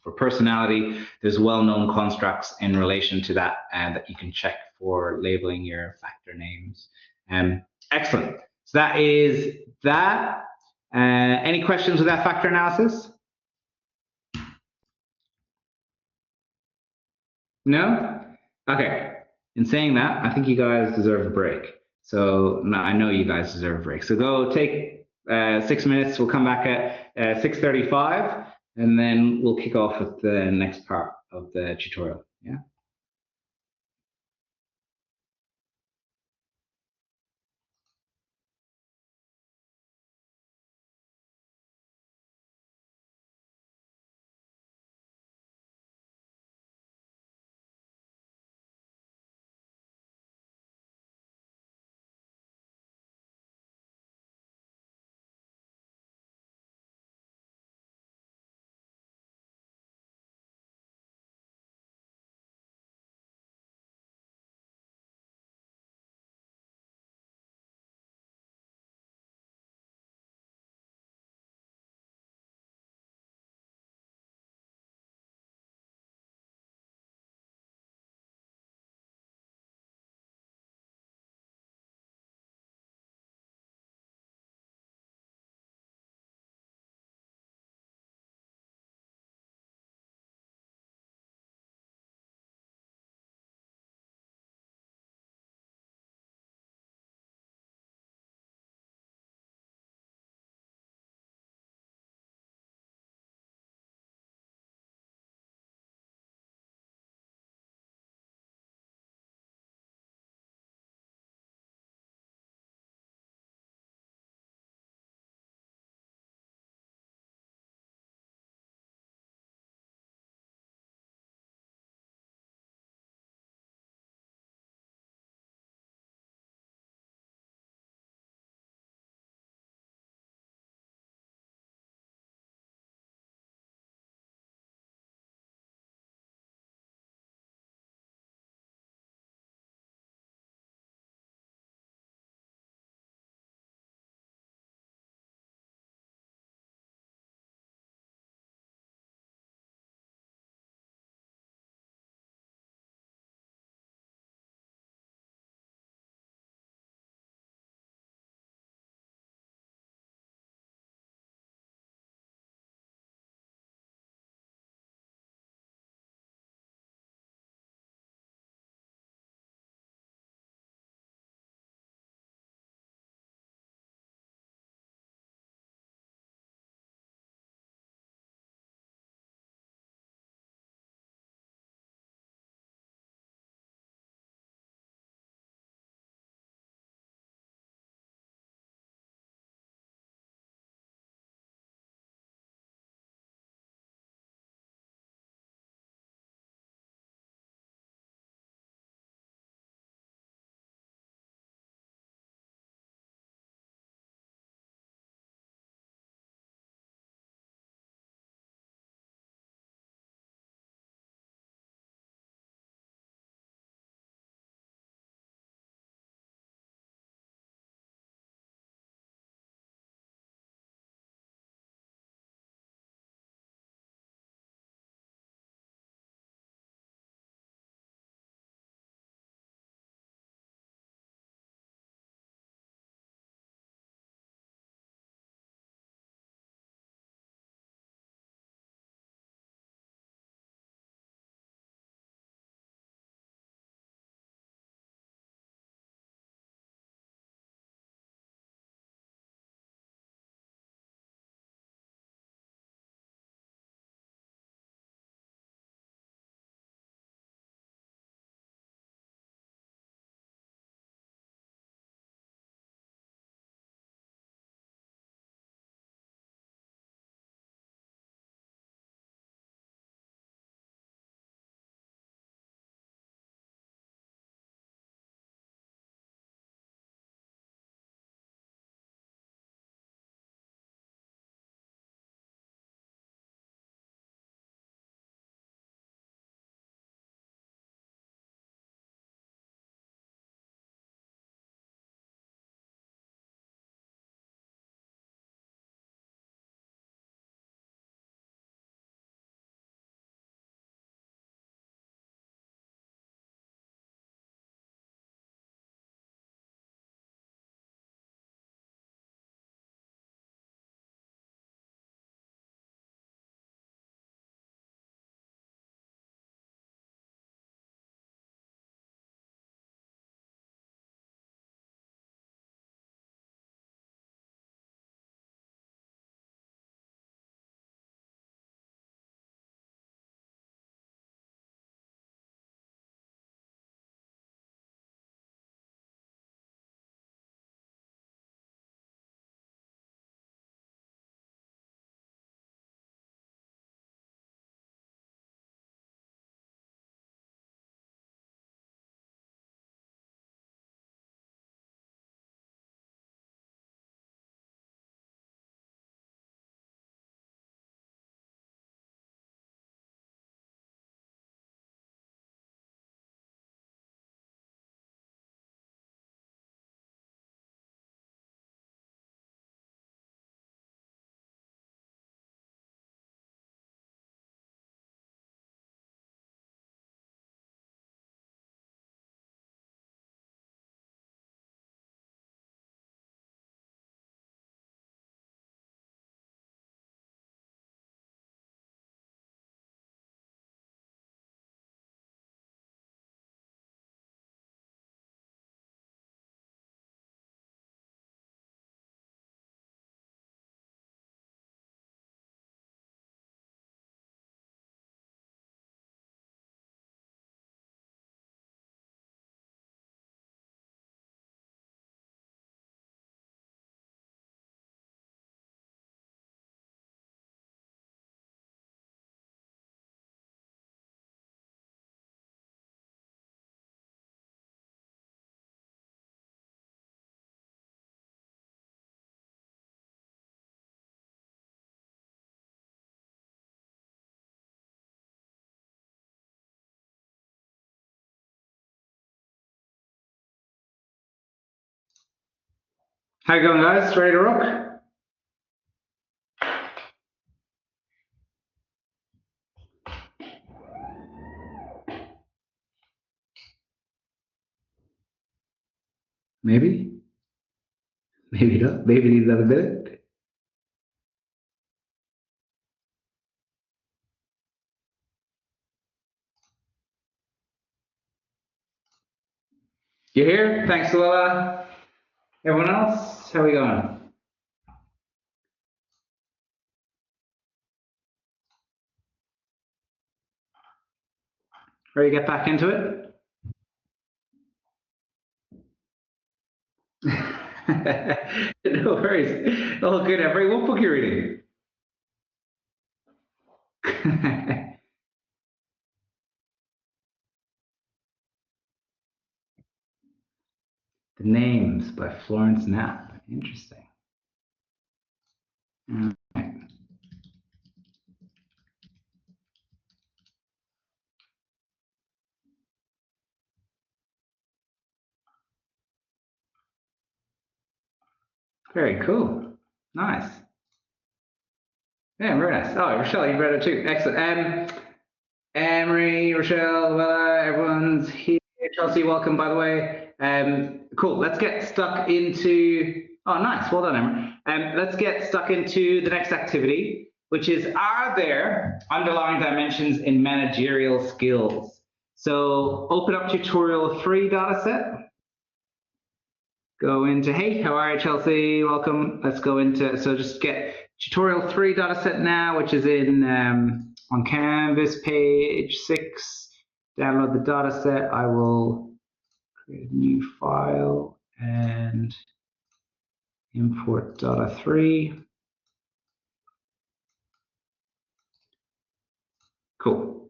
for personality, there's well-known constructs in relation to that that you can check for labeling your factor names. Excellent. So that is that. Any questions with that factor analysis? No? Okay. In saying that, I think you guys deserve a break. So no, I know you guys deserve a break. So go take 6 minutes. We'll come back at 6:35, and then we'll kick off with the next part of the tutorial. Yeah. How you going, guys? Ready to rock? Maybe. Maybe not. Maybe need another minute. You here? Thanks, Lola. Everyone else, how are we going? Ready to get back into it? No worries. All good, Every. What book are you reading? The Names by Florence Knapp. Interesting. Right. Very cool. Nice. Yeah, very nice. Oh, Rochelle, you read it too. Excellent. Anne-Marie, Rochelle, everyone's here. Chelsea, welcome, by the way. Cool. Let's get stuck into. Oh, nice. Well done, Emma. Let's get stuck into the next activity, which is, are there underlying dimensions in managerial skills? So open up tutorial 3 dataset. Go into, hey, how are you, Chelsea? Welcome. Let's go into, so just get tutorial 3 dataset now, which is in on Canvas page 6. Download the dataset. I will create a new file and import data 3. Cool.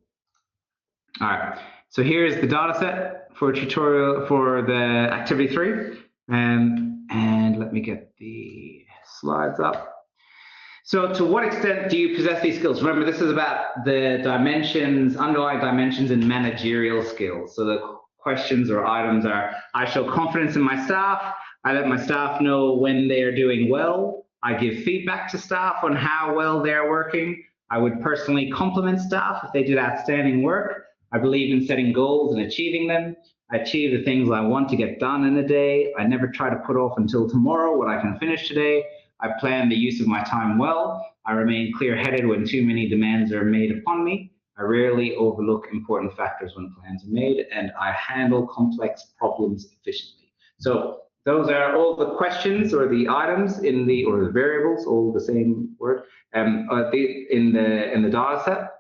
All right. So here's the dataset for tutorial for the activity 3. And let me get the slides up. So to what extent do you possess these skills? Remember, this is about the dimensions, underlying dimensions in managerial skills. So the questions or items are, I show confidence in my staff. I let my staff know when they are doing well. I give feedback to staff on how well they're working. I would personally compliment staff if they did outstanding work. I believe in setting goals and achieving them. I achieve the things I want to get done in a day. I never try to put off until tomorrow what I can finish today. I plan the use of my time well. I remain clear-headed when too many demands are made upon me. I rarely overlook important factors when plans are made, and I handle complex problems efficiently. So those are all the questions or the items in the, or the variables, all the same word, in the data set.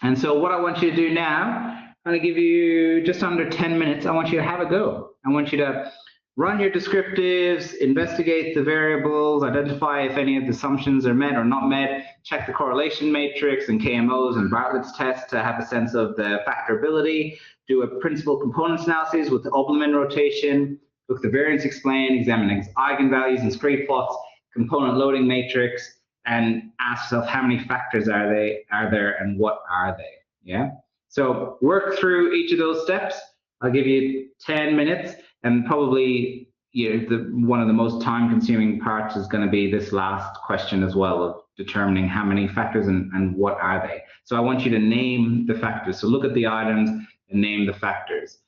And so what I want you to do now, I'm going to give you just under 10 minutes. I want you to have a go. I want you to run your descriptives, investigate the variables, identify if any of the assumptions are met or not met, check the correlation matrix and KMOs and Bartlett's test to have a sense of the factorability, do a principal components analysis with the Oberlin rotation, look at the variance explain, examine eigenvalues and straight plots, component loading matrix, and ask yourself how many factors are there and what are they, yeah? So work through each of those steps. I'll give you 10 minutes, and probably one of the most time-consuming parts is going to be this last question as well, of determining how many factors and what are they. So I want you to name the factors. So look at the items and name the factors.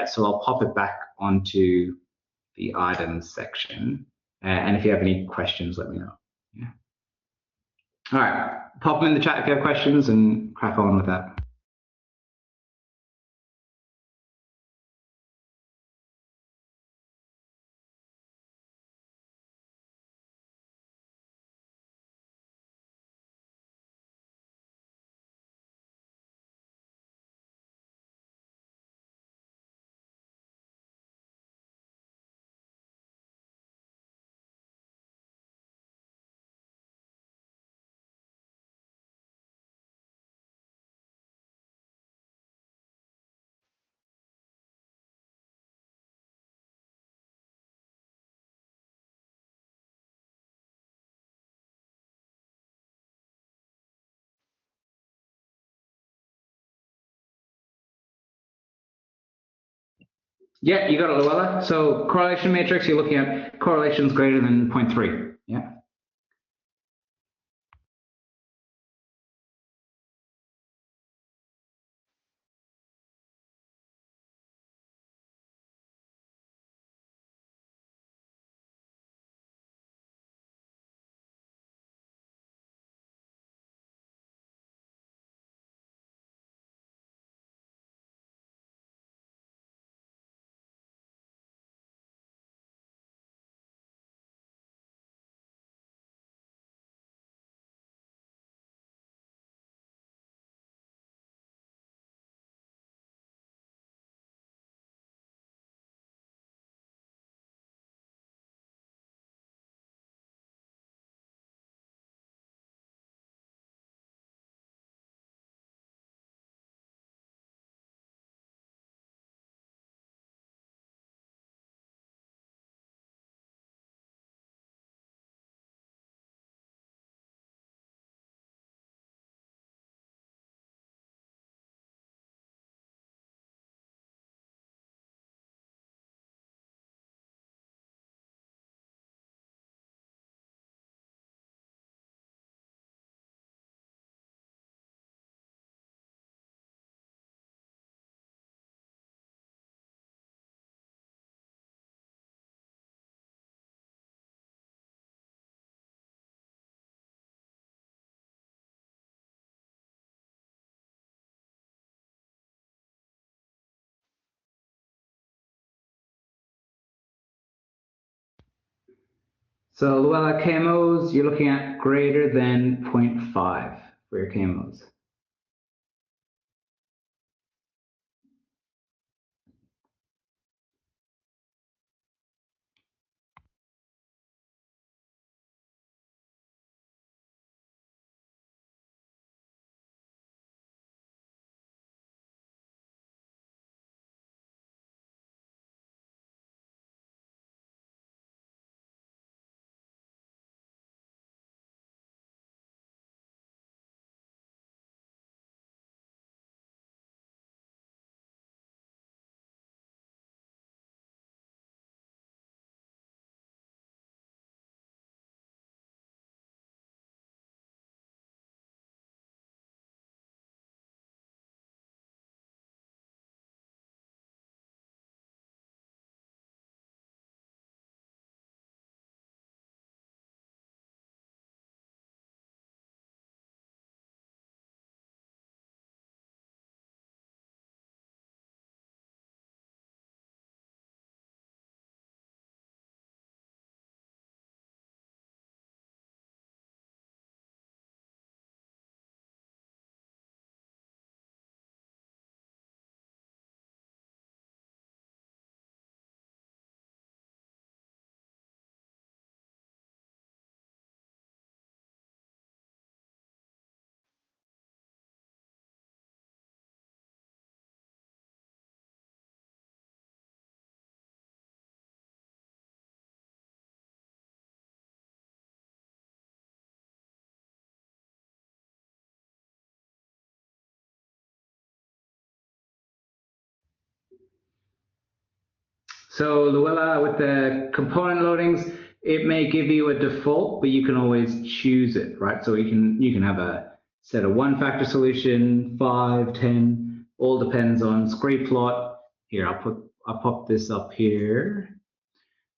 So I'll pop it back onto the items section. And if you have any questions, let me know. Yeah. All right, pop them in the chat if you have questions and crack on with that. Yeah, you got it, Luella. So correlation matrix, you're looking at correlations greater than 0.3. Yeah. So Luella, KMOs, you're looking at greater than 0.5 for your KMOs. So Luella, with the component loadings, it may give you a default, but you can always choose it, right? So you can have a set of one factor solution, 5, 10, all depends on scree plot. Here, I'll pop this up here.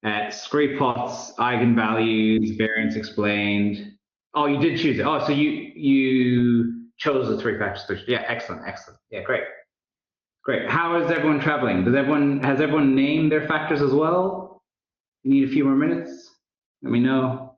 At scree plots, eigenvalues, variance explained. Oh, you did choose it. Oh, so you chose the three factor solution. Yeah, excellent, excellent. Yeah, great. Great. How is everyone traveling? Has everyone named their factors as well? You need a few more minutes? Let me know.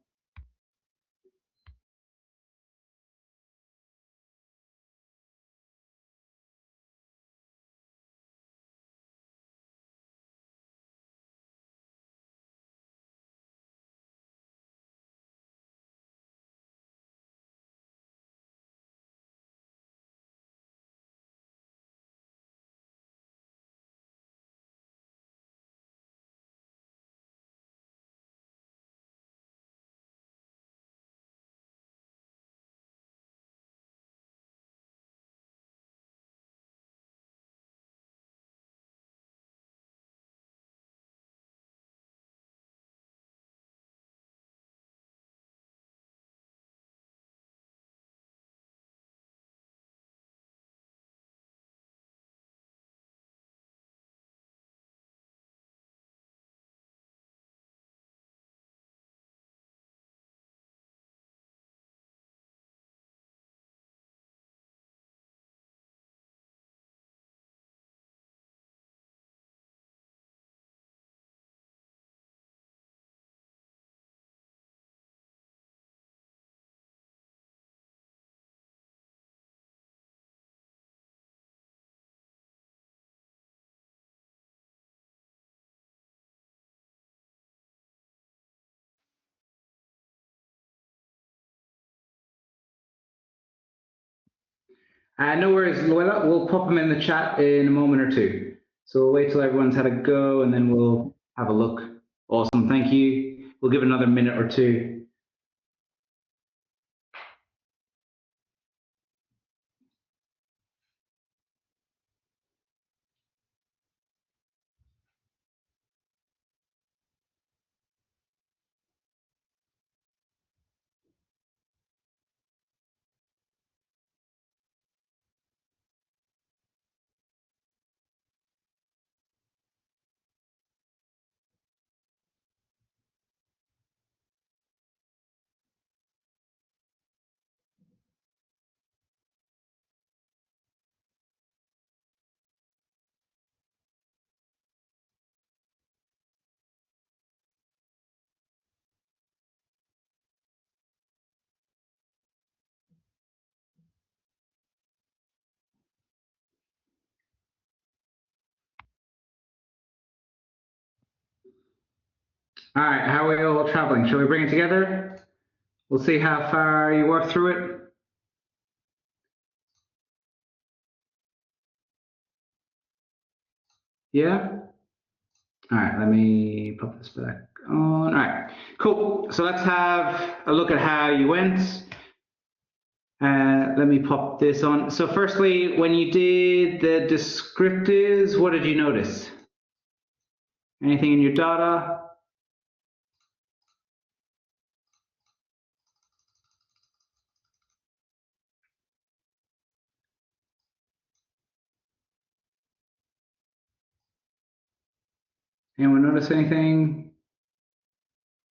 No worries, Luella. We'll pop them in the chat in a moment or two. So we'll wait till everyone's had a go and then we'll have a look. Awesome, thank you. We'll give it another minute or two. All right, how are we all traveling? Shall we bring it together? We'll see how far you work through it. Yeah? All right, let me pop this back on. All right, cool. So let's have a look at how you went. Let me pop this on. So firstly, when you did the descriptives, what did you notice? Anything in your data? Anyone notice anything?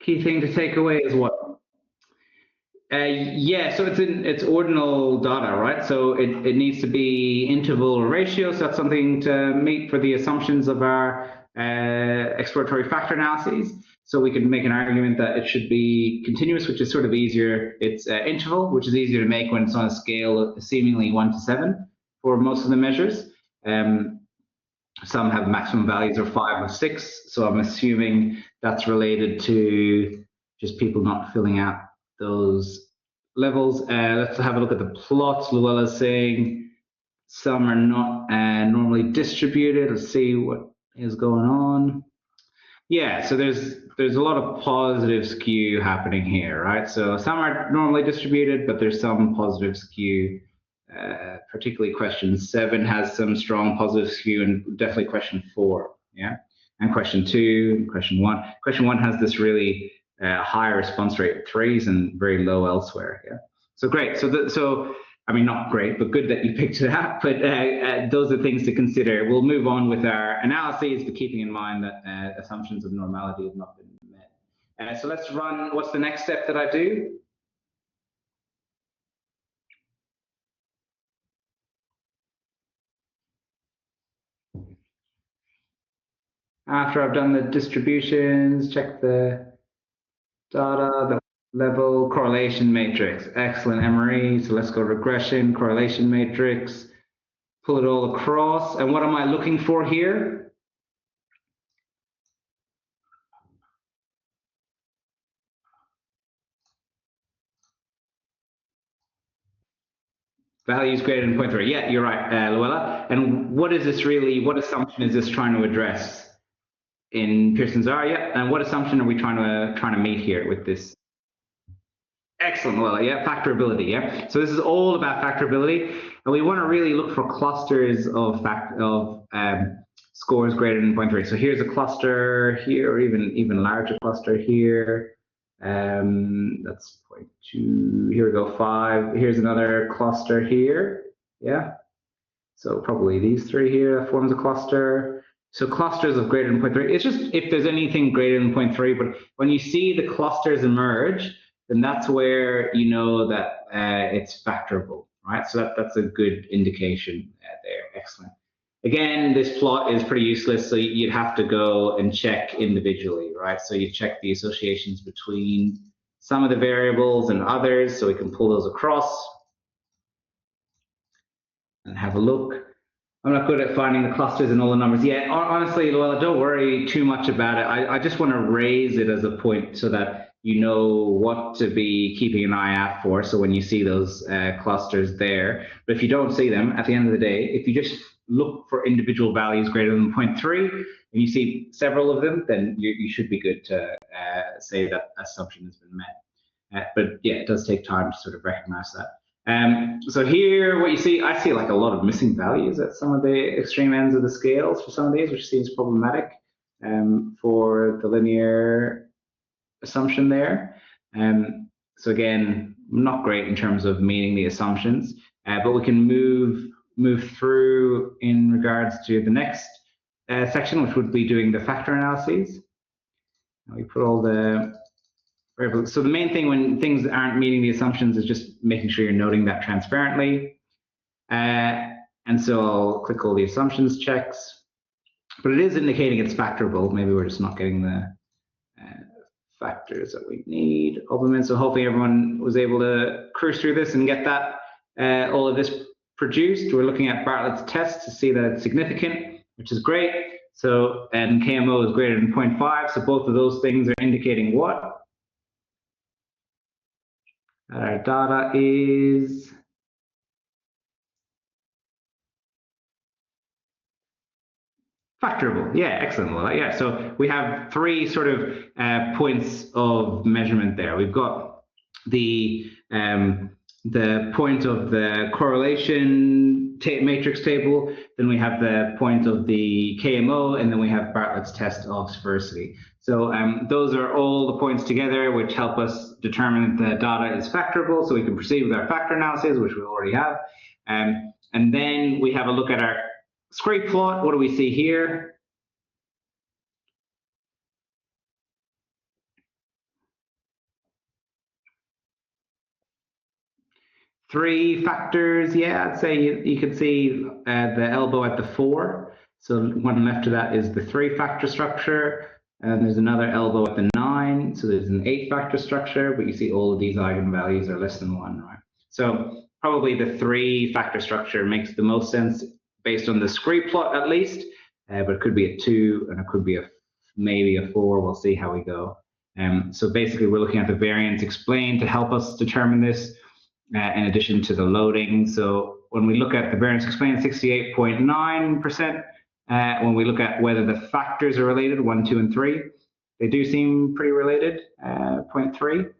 Key thing to take away is what? Yeah, so it's ordinal data, right? So it needs to be interval or ratio. So that's something to meet for the assumptions of our exploratory factor analyses. So we can make an argument that it should be continuous, which is sort of easier. It's interval, which is easier to make when it's on a scale of seemingly 1 to 7 for most of the measures. Some have maximum values of 5 or 6. So I'm assuming that's related to just people not filling out those levels. Let's have a look at the plots. Luella's saying some are not normally distributed. Let's see what is going on. Yeah, so there's a lot of positive skew happening here, right? So some are normally distributed, but there's some positive skew. Particularly question 7 has some strong positive skew, and definitely question 4, yeah, and question 2, question 1. Question 1 has this really high response rate of 3s and very low elsewhere. Yeah, so great. So I mean, not great, but good that you picked it up. But those are things to consider. We'll move on with our analyses, but keeping in mind that assumptions of normality have not been met. So let's run. What's the next step that I do? After I've done the distributions, check the data, the level correlation matrix. Excellent, Emery. So let's go regression, correlation matrix, pull it all across. And what am I looking for here? Values greater than 0.3. Yeah, you're right, Luella. And what is this really, what assumption is this trying to address in Pearson's R? Yeah, and what assumption are we trying to meet here with this? Excellent, Luella. Yeah, factorability. Yeah. So this is all about factorability, and we want to really look for clusters of scores greater than 0.3. So here's a cluster here, or even larger cluster here. That's 0.2. Here we go, 5. Here's another cluster here. Yeah. So probably these 3 here forms a cluster. So clusters of greater than 0.3. It's just if there's anything greater than 0.3, but when you see the clusters emerge, then that's where you know that it's factorable, right? So that's a good indication there. Excellent. Again, this plot is pretty useless, so you'd have to go and check individually, right? So you check the associations between some of the variables and others, so we can pull those across and have a look. I'm not good at finding the clusters and all the numbers. Yeah, honestly, Luella, don't worry too much about it. I just want to raise it as a point so that you know what to be keeping an eye out for. So when you see those clusters there, but if you don't see them, at the end of the day, if you just look for individual values greater than 0.3 and you see several of them, then you should be good to say that assumption has been met. But yeah, it does take time to sort of recognize that. So here, what you see, I see like a lot of missing values at some of the extreme ends of the scales for some of these, which seems problematic for the linear assumption there. So again, not great in terms of meeting the assumptions, but we can move through in regards to the next section, which would be doing the factor analyses. We put all the variables. So the main thing when things aren't meeting the assumptions is just making sure you're noting that transparently. And so I'll click all the assumptions checks, but it is indicating it's factorable. Maybe we're just not getting the factors that we need. So hopefully everyone was able to cruise through this and get that all of this produced. We're looking at Bartlett's test to see that it's significant, which is great. So, and KMO is greater than 0.5. So both of those things are indicating what? Our data is factorable. Yeah, excellent. Well, yeah, so we have three sort of points of measurement there. We've got the point of the correlation matrix table, then we have the point of the KMO, and then we have Bartlett's test of sphericity. So those are all the points together which help us determine that the data is factorable, so we can proceed with our factor analysis, which we already have. And then we have a look at our scrape plot. What do we see here? Three factors, yeah, I'd say you can see the elbow at the 4. So one left to that is the 3-factor structure, and there's another elbow at the 9. So there's an 8-factor structure, but you see all of these eigenvalues are less than 1, right? So probably the 3-factor structure makes the most sense based on the scrape plot at least, but it could be a 2 and it could be maybe a 4. We'll see how we go. So basically we're looking at the variance explained to help us determine this. In addition to the loading. So when we look at the variance explained, 68.9%, when we look at whether the factors are related, 1, 2, and 3, they do seem pretty related, 0.3.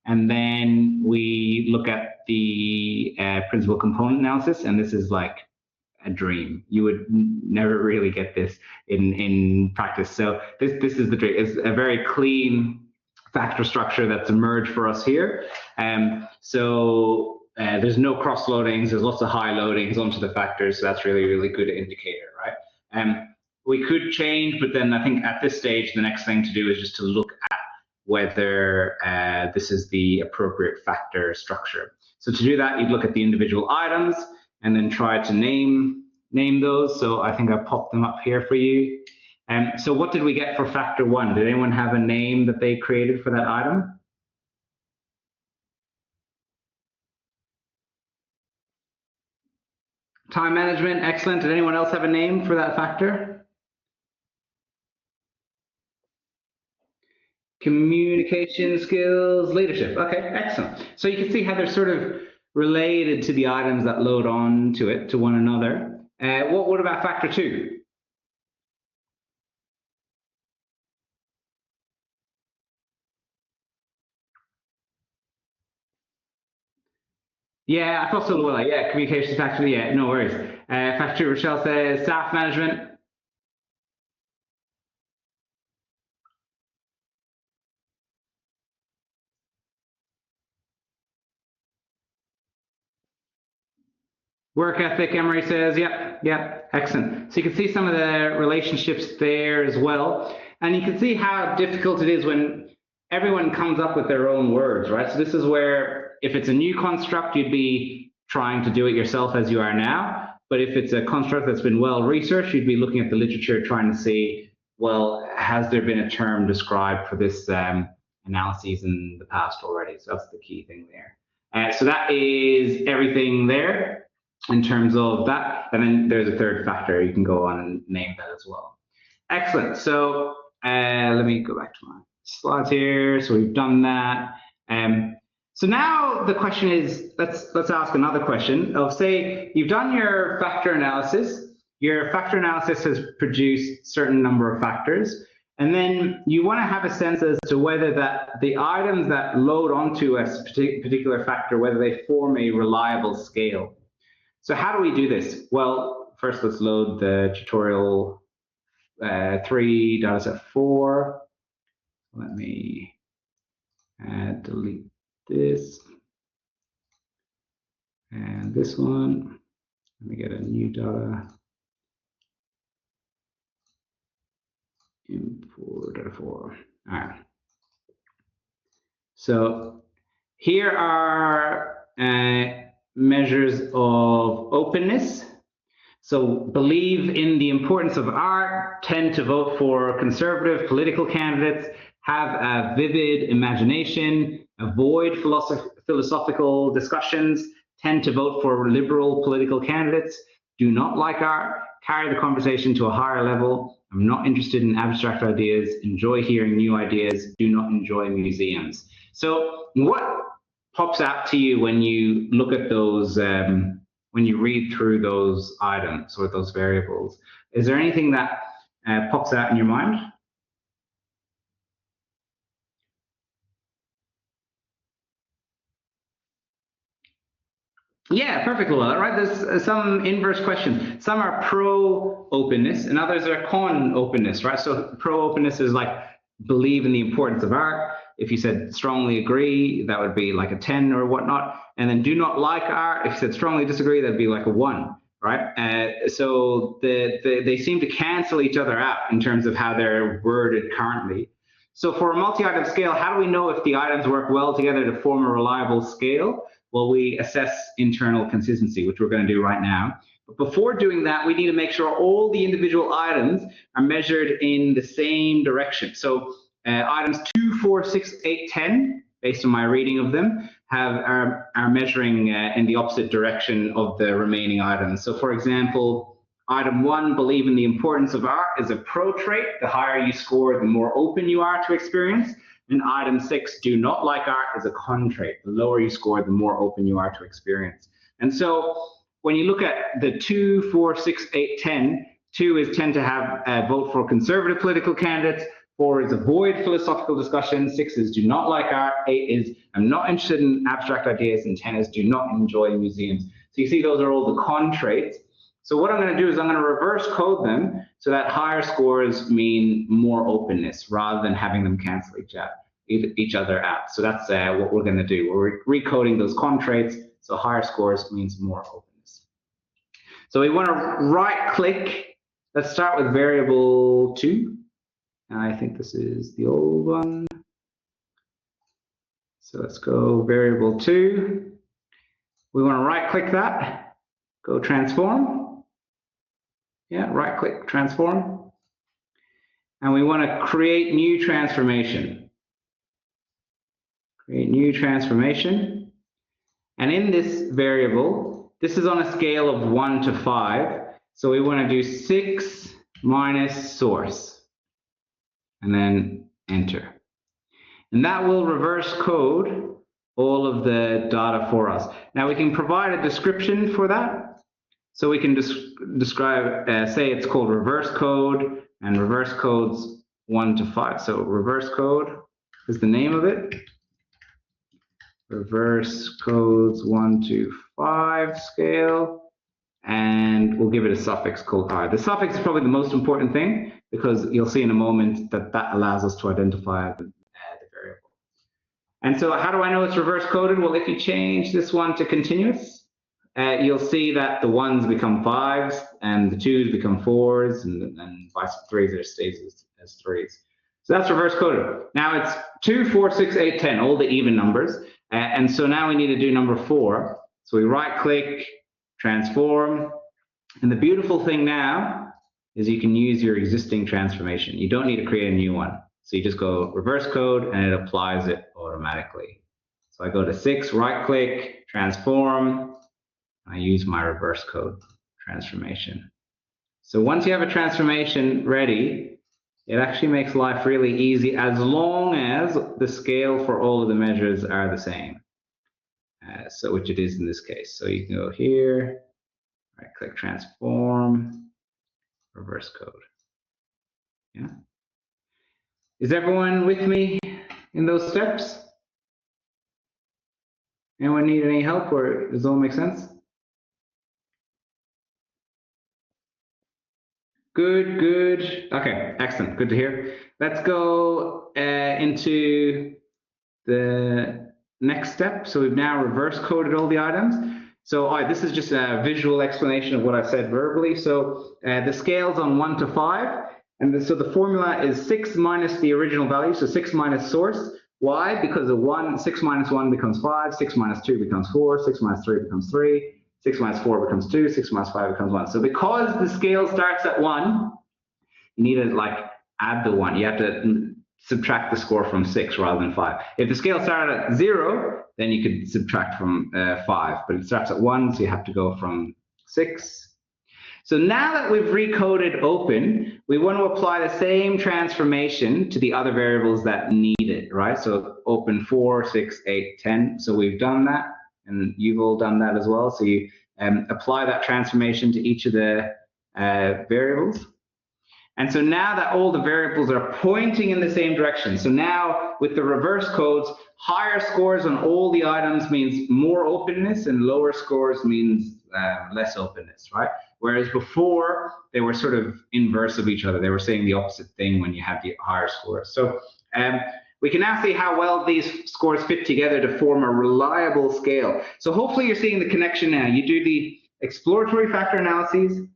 And then we look at the principal component analysis, and this is like a dream. You would never really get this in practice. So this is the dream. It's a very clean factor structure that's emerged for us here. So there's no cross loadings, there's lots of high loadings onto the factors, so that's really, really good indicator, right? We could change, but then I think at this stage, the next thing to do is just to look at whether this is the appropriate factor structure. So to do that, you'd look at the individual items and then try to name those. So I think I popped them up here for you. So what did we get for factor 1? Did anyone have a name that they created for that item? Time management, excellent. Did anyone else have a name for that factor? Communication skills, leadership. Okay, excellent. So you can see how they're sort of related to the items that load on to it, to one another. What about factor 2? Yeah, I thought so, Willa. Yeah, communications factor. Yeah, no worries. Factor 2, Rochelle says staff management. Work ethic, Emery says, yep, excellent. So you can see some of the relationships there as well. And you can see how difficult it is when everyone comes up with their own words, right? So this is where, if it's a new construct, you'd be trying to do it yourself as you are now. But if it's a construct that's been well researched, you'd be looking at the literature trying to see, well, has there been a term described for this analyses in the past already? So that's the key thing there. So that is everything there in terms of that. And then there's a third factor. You can go on and name that as well. Excellent. So let me go back to mine. slides here. So we've done that. So now the question is, let's ask another question of, say you've done your factor analysis. Your factor analysis has produced certain number of factors, and then you want to have a sense as to whether that the items that load onto a particular factor, whether they form a reliable scale. So how do we do this? Well, first let's load the tutorial 3 dataset 4. Let me delete this and this one. Let me get a new data. Import data 4. All right. So here are measures of openness. So believe in the importance of art, tend to vote for conservative political candidates, have a vivid imagination, avoid philosophical discussions, tend to vote for liberal political candidates, do not like art, carry the conversation to a higher level. I'm not interested in abstract ideas, enjoy hearing new ideas, do not enjoy museums. So what pops out to you when you look at those, when you read through those items or those variables? Is there anything that pops out in your mind? Yeah, perfect, Luella, right? There's some inverse questions. Some are pro-openness and others are con-openness, right? So pro-openness is like believe in the importance of art. If you said strongly agree, that would be like a 10 or whatnot. And then do not like art, if you said strongly disagree, that'd be like a 1, right? So they seem to cancel each other out in terms of how they're worded currently. So for a multi-item scale, how do we know if the items work well together to form a reliable scale? Well, we assess internal consistency, which we're going to do right now. But before doing that, we need to make sure all the individual items are measured in the same direction. So items 2, 4, 6, 8, 10, based on my reading of them, are measuring in the opposite direction of the remaining items. So for example, item 1, believe in the importance of art, is a pro trait. The higher you score, the more open you are to experience. And item 6, do not like art, is a con trait. The lower you score, the more open you are to experience. And so when you look at the 2, 4, 6, 8, 10, 2 is tend to have vote for conservative political candidates, 4 is avoid philosophical discussion, 6 is do not like art, 8 is I'm not interested in abstract ideas, and 10 is do not enjoy museums. So you see those are all the con traits. So what I'm going to do is I'm going to reverse code them so that higher scores mean more openness rather than having them cancel each other out. So that's what we're going to do. We're recoding those con traits, so higher scores means more openness. So we want to right click. Let's start with variable 2. And I think this is the old one. So let's go variable 2. We want to right click that, go transform. Yeah, right click, transform. And we want to create new transformation. Create new transformation. And in this variable, this is on a scale of 1 to 5. So we want to do 6 minus source. And then enter. And that will reverse code all of the data for us. Now we can provide a description for that. So we can describe, say it's called reverse code, and reverse code's 1 to 5. So reverse code is the name of it. Reverse codes 1 to 5 scale, and we'll give it a suffix called I. The suffix is probably the most important thing because you'll see in a moment that that allows us to identify the variable. And so how do I know it's reverse coded? Well, if you change this one to continuous, you'll see that the 1s become 5s and the 2s become 4s, and vice 3s stays as 3s. So that's reverse coded. Now it's 2, 4, 6, 8, 10, all the even numbers. And so now we need to do number 4. So we right click, transform. And the beautiful thing now is you can use your existing transformation. You don't need to create a new one. So you just go reverse code and it applies it automatically. So I go to 6, right click, transform. I use my reverse code transformation. So once you have a transformation ready, It actually makes life really easy as long as the scale for all of the measures are the same. So which it is in this case. So you can go here, right click transform, reverse code. Yeah. Is everyone with me in those steps? Anyone need any help, or does it all make sense? Good, good. Okay, excellent. Good to hear. Let's go into the next step. So we've now reverse coded all the items. So this is just a visual explanation of what I've said verbally. So the scale's on 1 to 5. And so the formula is 6 minus the original value, so 6 minus source. Why? Because of 6 minus 1 becomes 5, 6 minus 2 becomes 4, 6 minus 3 becomes 3, 6 minus 4 becomes 2, 6 minus 5 becomes 1. So because the scale starts at 1, you need to like add the 1. You have to subtract the score from 6 rather than 5. If the scale started at 0, then you could subtract from 5, but it starts at 1, so you have to go from 6. So now that we've recoded open, we want to apply the same transformation to the other variables that need it, right? So open 4, 6, 8, 10. So we've done that, and you've all done that as well. So you apply that transformation to each of the variables. And so now that all the variables are pointing in the same direction, so now with the reverse codes, higher scores on all the items means more openness, and lower scores means less openness, right? Whereas before, they were sort of inverse of each other. They were saying the opposite thing when you have the higher scores. So we can now see how well these scores fit together to form a reliable scale. So hopefully you're seeing the connection now. You do the exploratory factor analyses.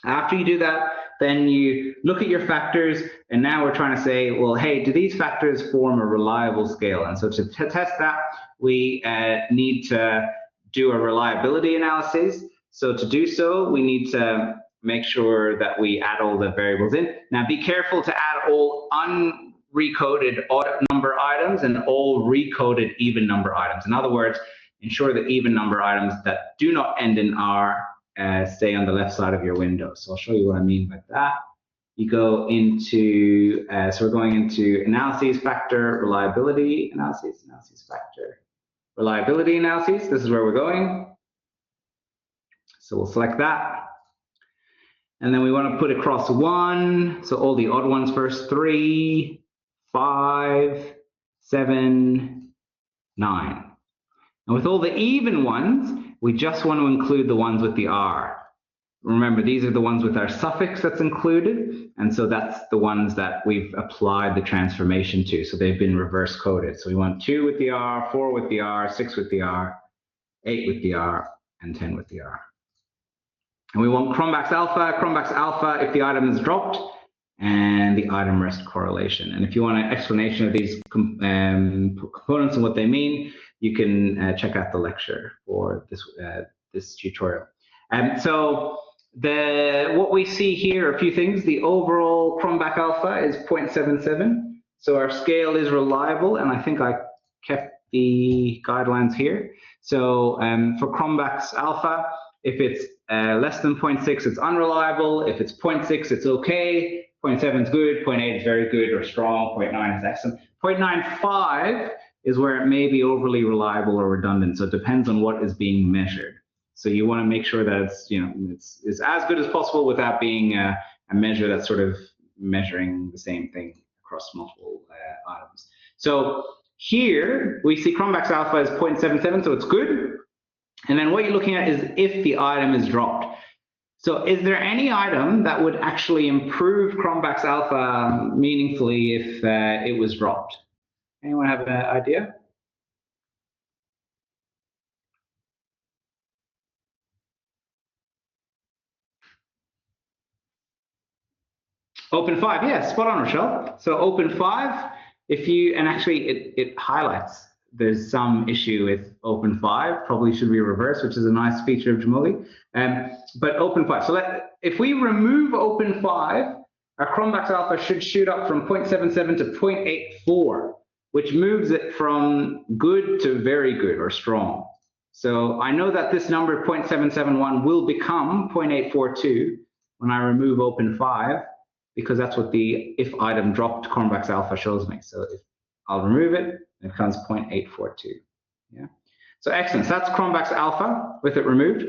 After you do that, then you look at your factors, and now we're trying to say, well, hey, do these factors form a reliable scale? And so to test that, we need to do a reliability analysis. So to do so, we need to make sure that we add all the variables in. Now be careful to add all unrecoded odd number items and all recoded even number items. In other words, ensure that even number items that do not end in R stay on the left side of your window. So I'll show you what I mean by that. You go into, so we're going into analyses, factor, reliability analyses, factor, reliability analyses. This is where we're going. So we'll select that. And then we want to put across 1. So all the odd ones first, 3, 5, 7, 9. And with all the even ones, we just want to include the ones with the R. Remember, these are the ones with our suffix that's included, and so that's the ones that we've applied the transformation to. So they've been reverse coded. So we want 2 with the R, 4 with the R, 6 with the R, 8 with the R, and 10 with the R. And we want Cronbach's alpha if the item is dropped, and the item rest correlation. And if you want an explanation of these components and what they mean, you can check out the lecture for this tutorial. And so what we see here are a few things. The overall Cronbach alpha is 0.77. So our scale is reliable, and I think I kept the guidelines here. So for Cronbach's alpha, if it's less than 0.6, it's unreliable. If it's 0.6, it's okay. 0.7 is good. 0.8 is very good or strong. 0.9 is excellent. 0.95 is where it may be overly reliable or redundant. So it depends on what is being measured. So you want to make sure that it's as good as possible without being a measure that's sort of measuring the same thing across multiple items. So here we see Cronbach's alpha is 0.77, so it's good. And then what you're looking at is if the item is dropped. So is there any item that would actually improve Cronbach's alpha meaningfully if it was dropped? Anyone have an idea? Open 5, yeah, spot on, Rochelle. So open 5, and actually it highlights there's some issue with open 5, probably should be reversed, which is a nice feature of Jamovi. But open 5, so if we remove open 5, our Cronbach's alpha should shoot up from 0.77 to 0.84, which moves it from good to very good or strong. So I know that this number 0.771 will become 0.842 when I remove open 5. because that's what the if item dropped Cronbach's alpha shows me. So if I'll remove it, it becomes 0.842. Yeah. So excellent. So that's Cronbach's alpha with it removed.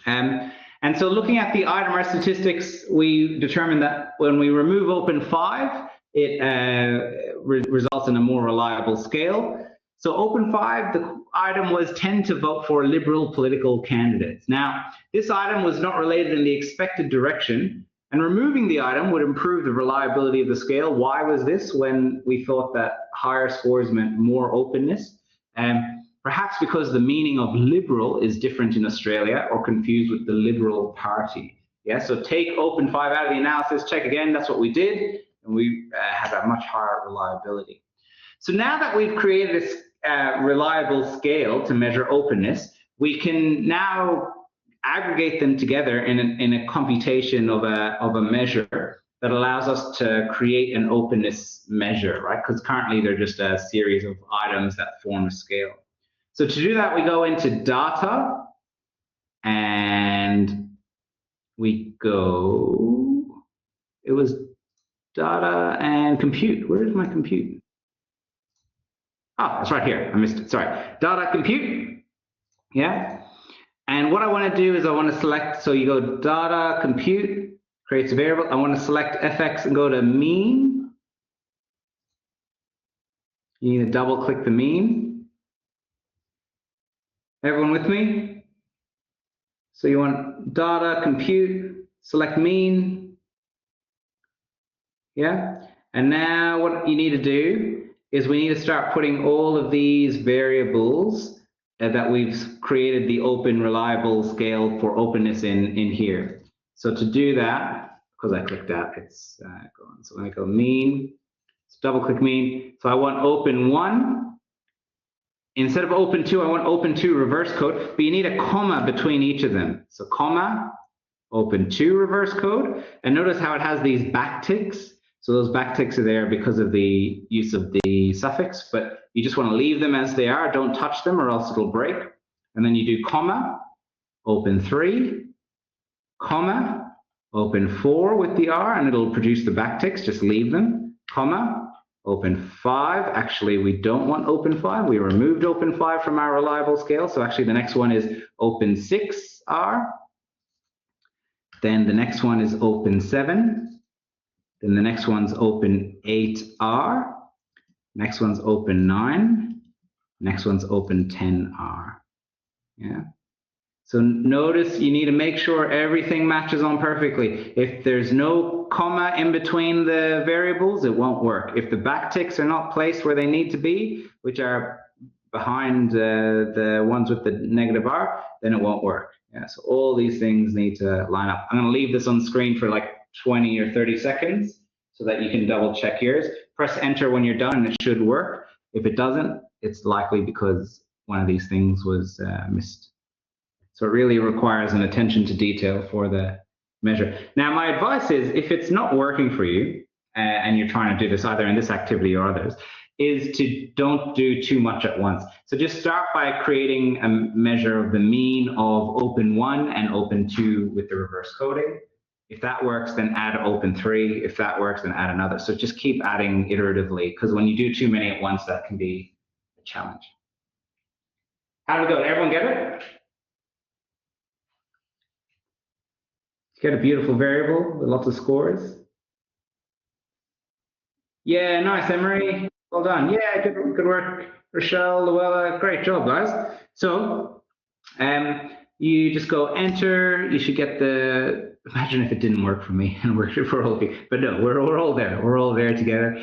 And so looking at the item statistics, we determined that when we remove open 5, it results in a more reliable scale. So open 5, the item was tend to vote for liberal political candidates. Now, this item was not related in the expected direction, and removing the item would improve the reliability of the scale. Why was this when we thought that higher scores meant more openness? Perhaps because the meaning of liberal is different in Australia or confused with the Liberal Party. Yeah, so take open 5 out of the analysis, check again, that's what we did, and we have a much higher reliability. So now that we've created this reliable scale to measure openness, we can now aggregate them together in a computation of a measure that allows us to create an openness measure, right? Because currently they're just a series of items that form a scale. So to do that, we go into data and we go, it was data and compute. Where is my compute? Oh, it's right here. I missed it. Sorry. Data compute. Yeah. And what I want to do is I want to select, so you go data compute, creates a variable. I want to select fx and go to mean. You need to double click the mean. Everyone with me? So you want data, compute, select mean. Yeah. And now what you need to do is we need to start putting all of these variables that we've created the open reliable scale for openness in here. So to do that, because I clicked that, it's going. So let me go mean, so double click mean. So I want open 1. Instead of open 2, I want open 2 reverse code, but you need a comma between each of them. So comma, open 2 reverse code, and notice how it has these backticks. So those backticks are there because of the use of the suffix, but you just want to leave them as they are. Don't touch them or else it'll break. And then you do comma, open 3, comma, open 4 with the R, and it'll produce the backticks. Just leave them, comma, open 5. Actually, we don't want open 5. We removed open 5 from our reliable scale. So actually the next one is open 6R. Then the next one is open 7. Then the next one's open 8R. Next one's open 9. Next one's open 10R. Yeah. So notice you need to make sure everything matches on perfectly. If there's no comma in between the variables, it won't work. If the backticks are not placed where they need to be, which are behind the ones with the negative R, then it won't work. Yeah, so all these things need to line up. I'm going to leave this on screen for like 20 or 30 seconds so that you can double check yours. Press enter when you're done and it should work. If it doesn't, it's likely because one of these things was missed. So it really requires an attention to detail for the measure. Now, my advice is if it's not working for you and you're trying to do this either in this activity or others, is to don't do too much at once. So just start by creating a measure of the mean of open 1 and open 2 with the reverse coding. If that works, then add open 3. If that works, then add another. So just keep adding iteratively, because when you do too many at once, that can be a challenge. How did it go? Did everyone get it? Get a beautiful variable with lots of scores. Yeah, nice, Emery. Well done. Yeah, good work, Rochelle, Luella. Great job, guys. So you just go enter. You should get the, imagine if it didn't work for me and worked for all of you. But no, we're all there. We're all there together.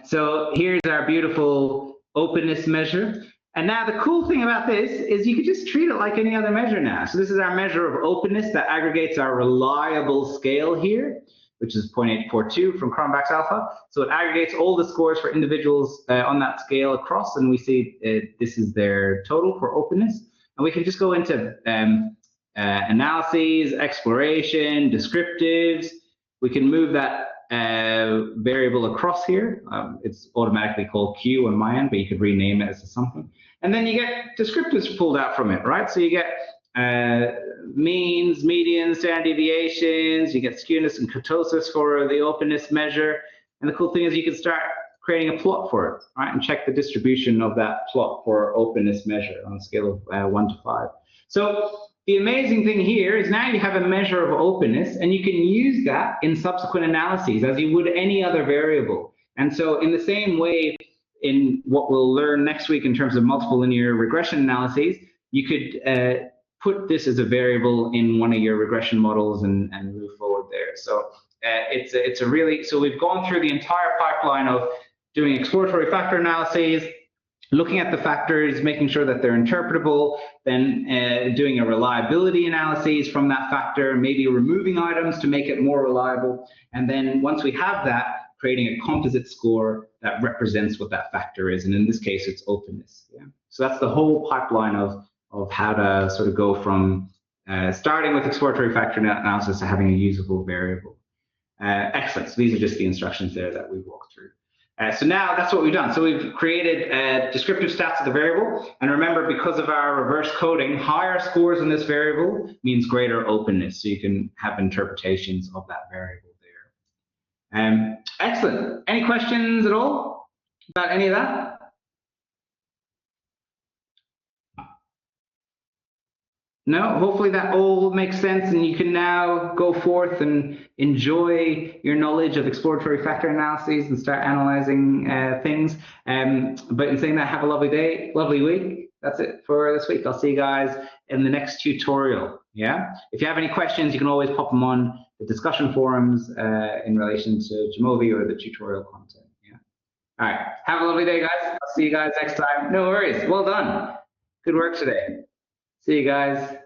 So here's our beautiful openness measure. And now the cool thing about this is you can just treat it like any other measure now. So this is our measure of openness that aggregates our reliable scale here, which is 0.842 from Cronbach's alpha. So it aggregates all the scores for individuals on that scale across, and we see this is their total for openness. And we can just go into analyses, exploration, descriptives. We can move that variable across here. It's automatically called Q on my end, but you could rename it as something. And then you get descriptives pulled out from it, right? So you get means, medians, standard deviations. You get skewness and kurtosis for the openness measure. And the cool thing is you can start creating a plot for it, right? And check the distribution of that plot for openness measure on a scale of 1 to 5. So the amazing thing here is now you have a measure of openness, and you can use that in subsequent analyses as you would any other variable. And so in the same way, in what we'll learn next week in terms of multiple linear regression analyses, you could put this as a variable in one of your regression models and move forward there. So it's a really, so we've gone through the entire pipeline of doing exploratory factor analyses, looking at the factors, making sure that they're interpretable, then doing a reliability analysis from that factor, maybe removing items to make it more reliable. And then once we have that, creating a composite score that represents what that factor is. And in this case, it's openness. Yeah? So that's the whole pipeline of how to sort of go from starting with exploratory factor analysis to having a usable variable. Excellent. So these are just the instructions there that we walked through. So now that's what we've done. So we've created descriptive stats of the variable. And remember, because of our reverse coding, higher scores in this variable means greater openness. So you can have interpretations of that variable there. Excellent. Any questions at all about any of that? No, hopefully that all makes sense and you can now go forth and enjoy your knowledge of exploratory factor analyses and start analyzing things. But in saying that, have a lovely day, lovely week. That's it for this week. I'll see you guys in the next tutorial. Yeah. If you have any questions, you can always pop them on the discussion forums in relation to Jamovi or the tutorial content. Yeah. All right. Have a lovely day, guys. I'll see you guys next time. No worries. Well done. Good work today. See you guys.